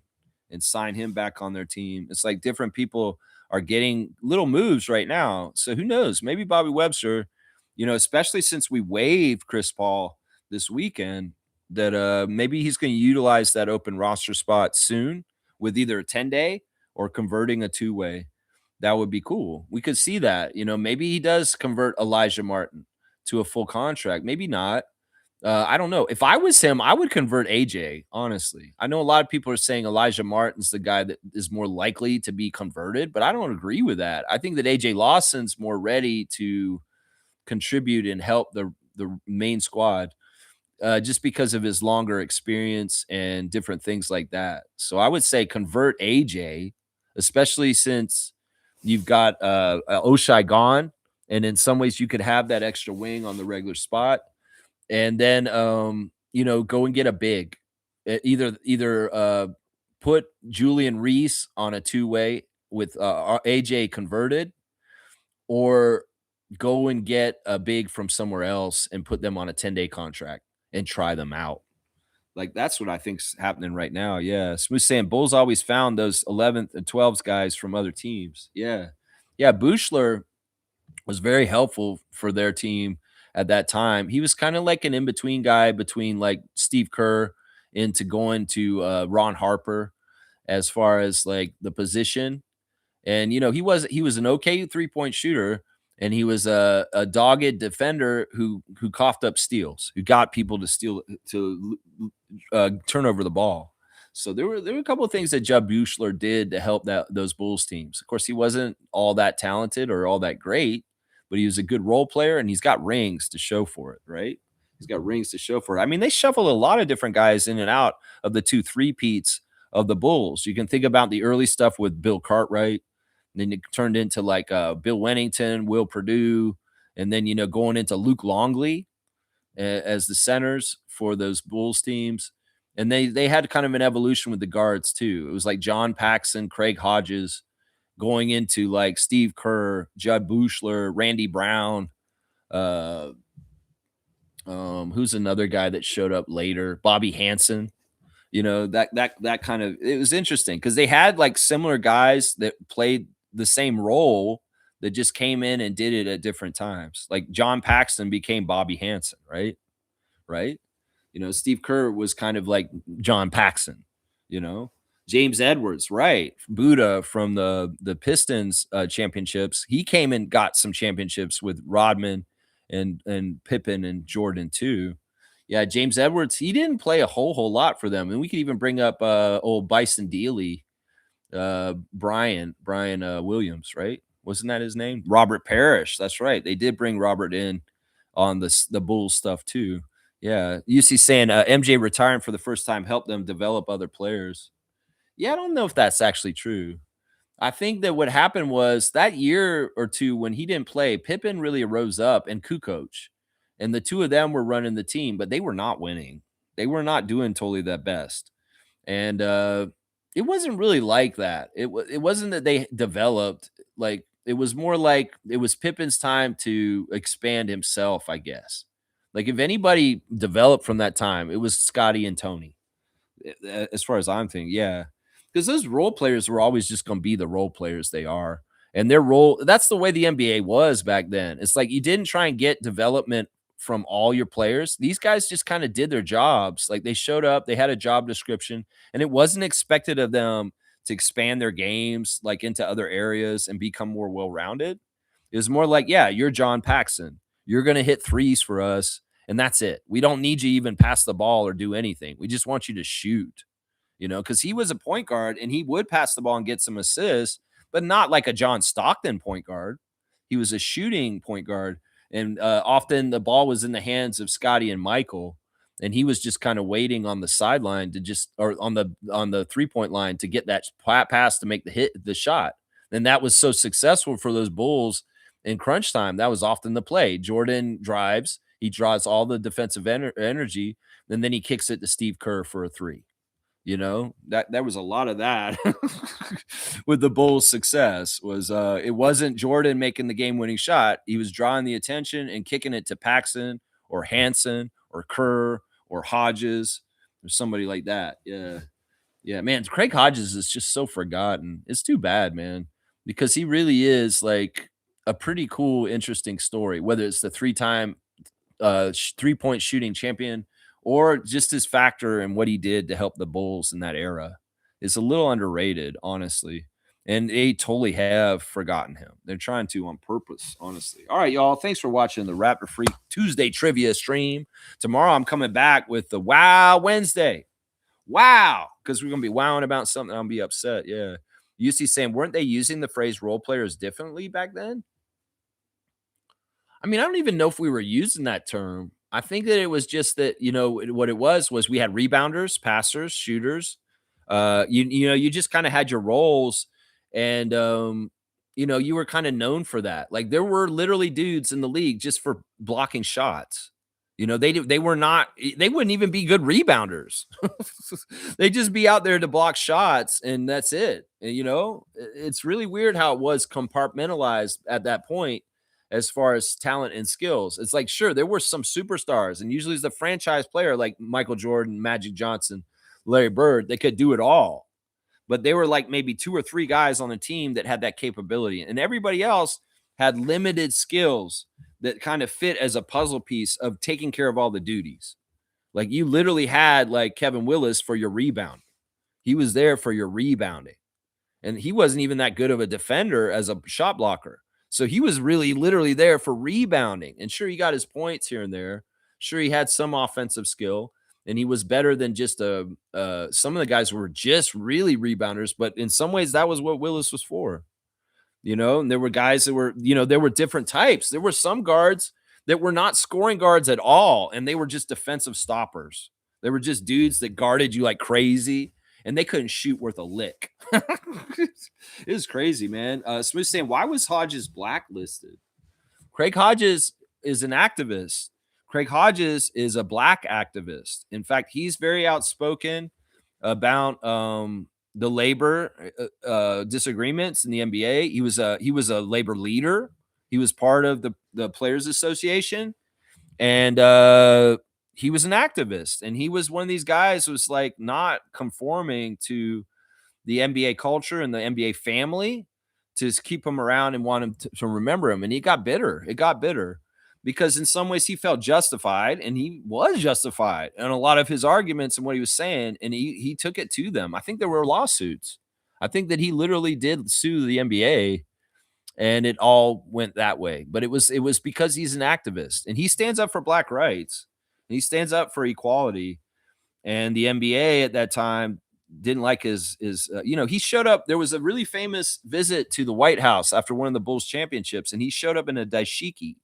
and sign him back on their team. It's like different people are getting little moves right now. So who knows? Maybe Bobby Webster, especially since we waived Chris Paul this weekend, that maybe he's going to utilize that open roster spot soon with either a 10-day or converting a two-way. That would be cool. We could see that. Maybe he does convert Elijah Martin to a full contract. Maybe not. I don't know. If I was him, I would convert AJ, honestly. I know a lot of people are saying Elijah Martin's the guy that is more likely to be converted, but I don't agree with that. I think that AJ Lawson's more ready to contribute and help the main squad just because of his longer experience and different things like that. So I would say convert AJ, especially since you've got Oshai gone, and in some ways you could have that extra wing on the regular spot, and then go and get a big. Either put Julian Reese on a two-way with AJ converted, or go and get a big from somewhere else and put them on a 10-day contract and try them out. Like, that's what I think's happening right now. Yeah. Smooth saying Bulls always found those 11th and 12th guys from other teams. Yeah. Yeah. Buechler was very helpful for their team at that time. He was kind of like an in-between guy between like Steve Kerr into going to Ron Harper as far as like the position. And he was an okay 3-point shooter, and he was a dogged defender who coughed up steals, who got people to steal to turn over the ball. So there were a couple of things that Jeb Buechler did to help those Bulls teams. Of course, he wasn't all that talented or all that great, but he was a good role player, and he's got rings to show for it, right? He's got rings to show for it. I mean, they shuffled a lot of different guys in and out of the 2 3-peats of the Bulls. You can think about the early stuff with Bill Cartwright. Then it turned into like Bill Wennington, Will Perdue, and then going into Luke Longley as the centers for those Bulls teams. And they had kind of an evolution with the guards too. It was like John Paxson, Craig Hodges, going into like Steve Kerr, Judd Buechler, Randy Brown. Who's another guy that showed up later? Bobby Hansen. That kind of, it was interesting because they had like similar guys that played the same role that just came in and did it at different times. Like John Paxson became Bobby Hansen, right? Right. Steve Kerr was kind of like John Paxson, James Edwards, right? Buddha from the Pistons championships. He came and got some championships with Rodman and Pippen and Jordan too. Yeah, James Edwards, he didn't play a whole lot for them. And we could even bring up old Bison Dealey, Brian Williams, right? Wasn't that his name? Robert Parrish. That's right. They did bring Robert in on the Bulls stuff too. Yeah. UC saying MJ retiring for the first time helped them develop other players. Yeah, I don't know if that's actually true. I think that what happened was that year or two when he didn't play, Pippen really rose up and Kukoc. And the two of them were running the team, but they were not winning. They were not doing totally that best. And it wasn't really like that. It wasn't that they developed. Like, it was more like it was Pippen's time to expand himself, I guess. Like, if anybody developed from that time, it was Scotty and Tony, as far as I'm thinking. Yeah. Because those role players were always just going to be the role players they are. And their role, that's the way the NBA was back then. It's like you didn't try and get development from all your players. These guys just kind of did their jobs. Like, they showed up, they had a job description, and it wasn't expected of them to expand their games like into other areas and become more well-rounded. It was more like, yeah, you're John Paxson. You're going to hit threes for us, and that's it. We don't need you even pass the ball or do anything. We just want you to shoot, because he was a point guard and he would pass the ball and get some assists, but not like a John Stockton point guard. He was a shooting point guard. And often the ball was in the hands of Scotty and Michael, and he was just kind of waiting on the sideline or on the 3-point line to get that pass to make the shot. And that was so successful for those Bulls in crunch time. That was often the play. Jordan drives, he draws all the defensive energy, and then he kicks it to Steve Kerr for a three. That was a lot of that with the Bulls' success was it wasn't Jordan making the game-winning shot. He was drawing the attention and kicking it to Paxson or Hansen or Kerr or Hodges or somebody like that. Yeah. Yeah, man, Craig Hodges is just so forgotten. It's too bad, man, because he really is like a pretty cool, interesting story, whether it's the three-time 3-point shooting champion or just his factor and what he did to help the Bulls in that era is a little underrated, honestly. And they totally have forgotten him. They're trying to on purpose, honestly. All right, y'all. Thanks for watching the Raptor Freak Tuesday trivia stream. Tomorrow I'm coming back with the Wow Wednesday. Wow, because we're gonna be wowing about something. I'll be upset. Yeah. You see, saying, weren't they using the phrase role players differently back then? I mean, I don't even know if we were using that term. I think that it was just that, what it was we had rebounders, passers, shooters. You just kind of had your roles and you were kind of known for that. Like there were literally dudes in the league just for blocking shots. They were not they wouldn't even be good rebounders. They'd just be out there to block shots and that's it. And, it's really weird how it was compartmentalized at that point as far as talent and skills. It's like, sure, there were some superstars, and usually it's the franchise player like Michael Jordan, Magic Johnson, Larry Bird. They could do it all. But they were like maybe 2 or 3 guys on the team that had that capability. And everybody else had limited skills that kind of fit as a puzzle piece of taking care of all the duties. Like you literally had like Kevin Willis for your rebound. He was there for your rebounding. And he wasn't even that good of a defender as a shot blocker. So he was really literally there for rebounding. And sure, he got his points here and there. Sure, he had some offensive skill. And he was better than just some of the guys were just really rebounders. But in some ways, that was what Willis was for. And there were guys that were, there were different types. There were some guards that were not scoring guards at all, and they were just defensive stoppers. They were just dudes that guarded you like crazy, and they couldn't shoot worth a lick. It was crazy, man. Smooth saying, why was Hodges blacklisted? Craig Hodges is an activist. Craig Hodges is a black activist. In fact, he's very outspoken about the labor disagreements in the NBA. He was a labor leader. He was part of the Players Association, and he was an activist. And he was one of these guys who was like not conforming to the NBA culture and the NBA family to keep him around and want him to remember him. And he got bitter. It got bitter because in some ways he felt justified, and he was justified in a lot of his arguments and what he was saying. And he took it to them. I think there were lawsuits. I think that he literally did sue the NBA, and it all went that way. But it was because he's an activist, and he stands up for black rights, and he stands up for equality. And the NBA at that time didn't like his he showed up. There was a really famous visit to the White House after one of the Bulls championships, and he showed up in a dashiki.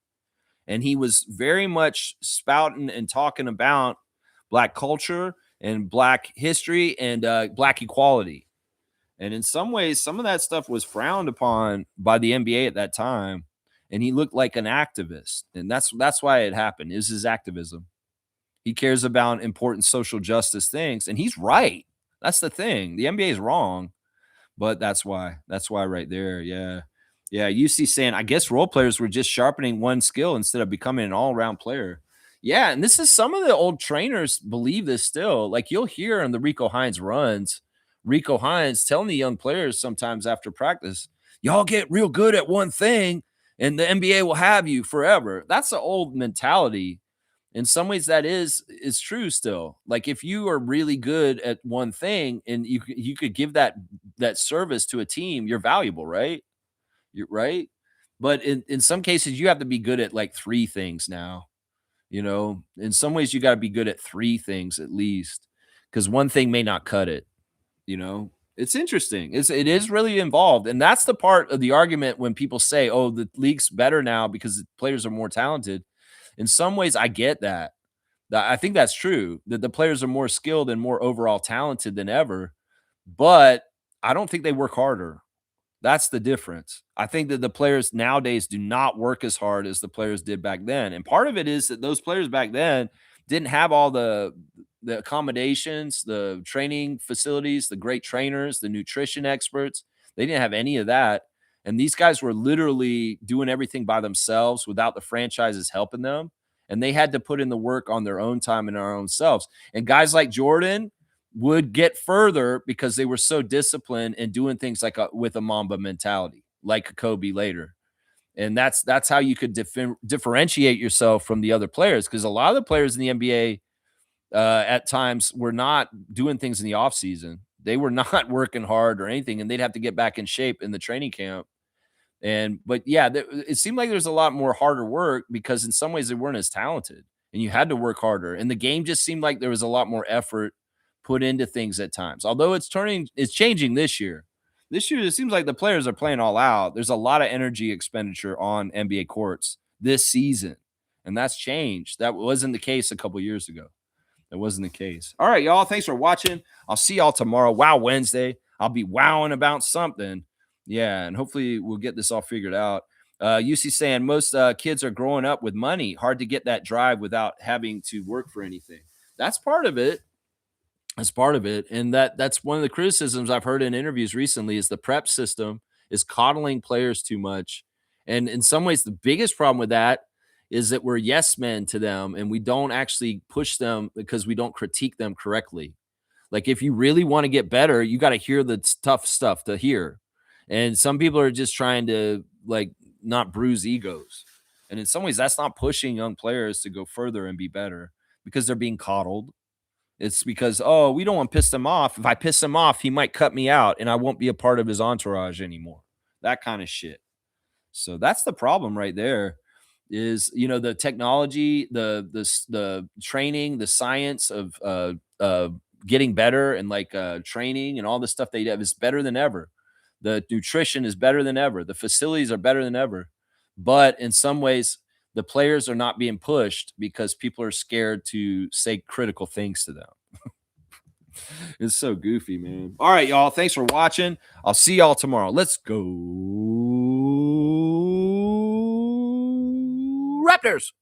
And he was very much spouting and talking about black culture and black history and black equality. And in some ways, some of that stuff was frowned upon by the NBA at that time. And he looked like an activist. And that's why it happened. It was his activism. He cares about important social justice things. And he's right. That's the thing. The NBA is wrong. But that's why. That's why right there. Yeah. Yeah, UC saying, I guess role players were just sharpening one skill instead of becoming an all-around player. Yeah, and this is some of the old trainers believe this still. Like you'll hear in the Rico Hines runs, Rico Hines telling the young players sometimes after practice, y'all get real good at one thing and the NBA will have you forever. That's the old mentality. In some ways that is true still. Like if you are really good at one thing and you could give that service to a team, you're valuable, right? You're right. But in some cases, you have to be good at like 3 things now. In some ways, you got to be good at 3 things at least, because one thing may not cut it. It's interesting. It is really involved. And that's the part of the argument when people say, oh, the league's better now because the players are more talented. In some ways, I get that. I think that's true, that the players are more skilled and more overall talented than ever. But I don't think they work harder. That's the difference. I think that the players nowadays do not work as hard as the players did back then. And part of it is that those players back then didn't have all the the accommodations, the training facilities, the great trainers, the nutrition experts. They didn't have any of that. And these guys were literally doing everything by themselves without the franchises helping them. And they had to put in the work on their own time and their own selves. And guys like Jordan would get further because they were so disciplined and doing things like with a Mamba mentality, like Kobe later. And that's how you could differentiate yourself from the other players, because a lot of the players in the NBA at times were not doing things in the off season. They were not working hard or anything, and they'd have to get back in shape in the training camp. But yeah, it seemed like there's a lot more harder work because in some ways they weren't as talented, and you had to work harder. And the game just seemed like there was a lot more effort put into things at times. Although it's changing this year. This year, it seems like the players are playing all out. There's a lot of energy expenditure on NBA courts this season, and that's changed. That wasn't the case a couple years ago. That wasn't the case. All right, y'all. Thanks for watching. I'll see y'all tomorrow. Wow Wednesday. I'll be wowing about something. Yeah, and hopefully we'll get this all figured out. UC saying most kids are growing up with money. Hard to get that drive without having to work for anything. That's part of it. That's part of it. And that's one of the criticisms I've heard in interviews recently is the prep system is coddling players too much. And in some ways, the biggest problem with that is that we're yes men to them and we don't actually push them because we don't critique them correctly. Like if you really want to get better, you got to hear the tough stuff to hear. And some people are just trying to like not bruise egos. And in some ways, that's not pushing young players to go further and be better because they're being coddled. It's because, oh, we don't want to piss him off. If I piss him off, he might cut me out and I won't be a part of his entourage anymore. That kind of shit. So that's the problem right there is, the technology, the training, the science of getting better and like training and all the stuff they have is better than ever. The nutrition is better than ever. The facilities are better than ever. But in some ways, the players are not being pushed because people are scared to say critical things to them. It's so goofy, man. All right, y'all. Thanks for watching. I'll see y'all tomorrow. Let's go Raptors.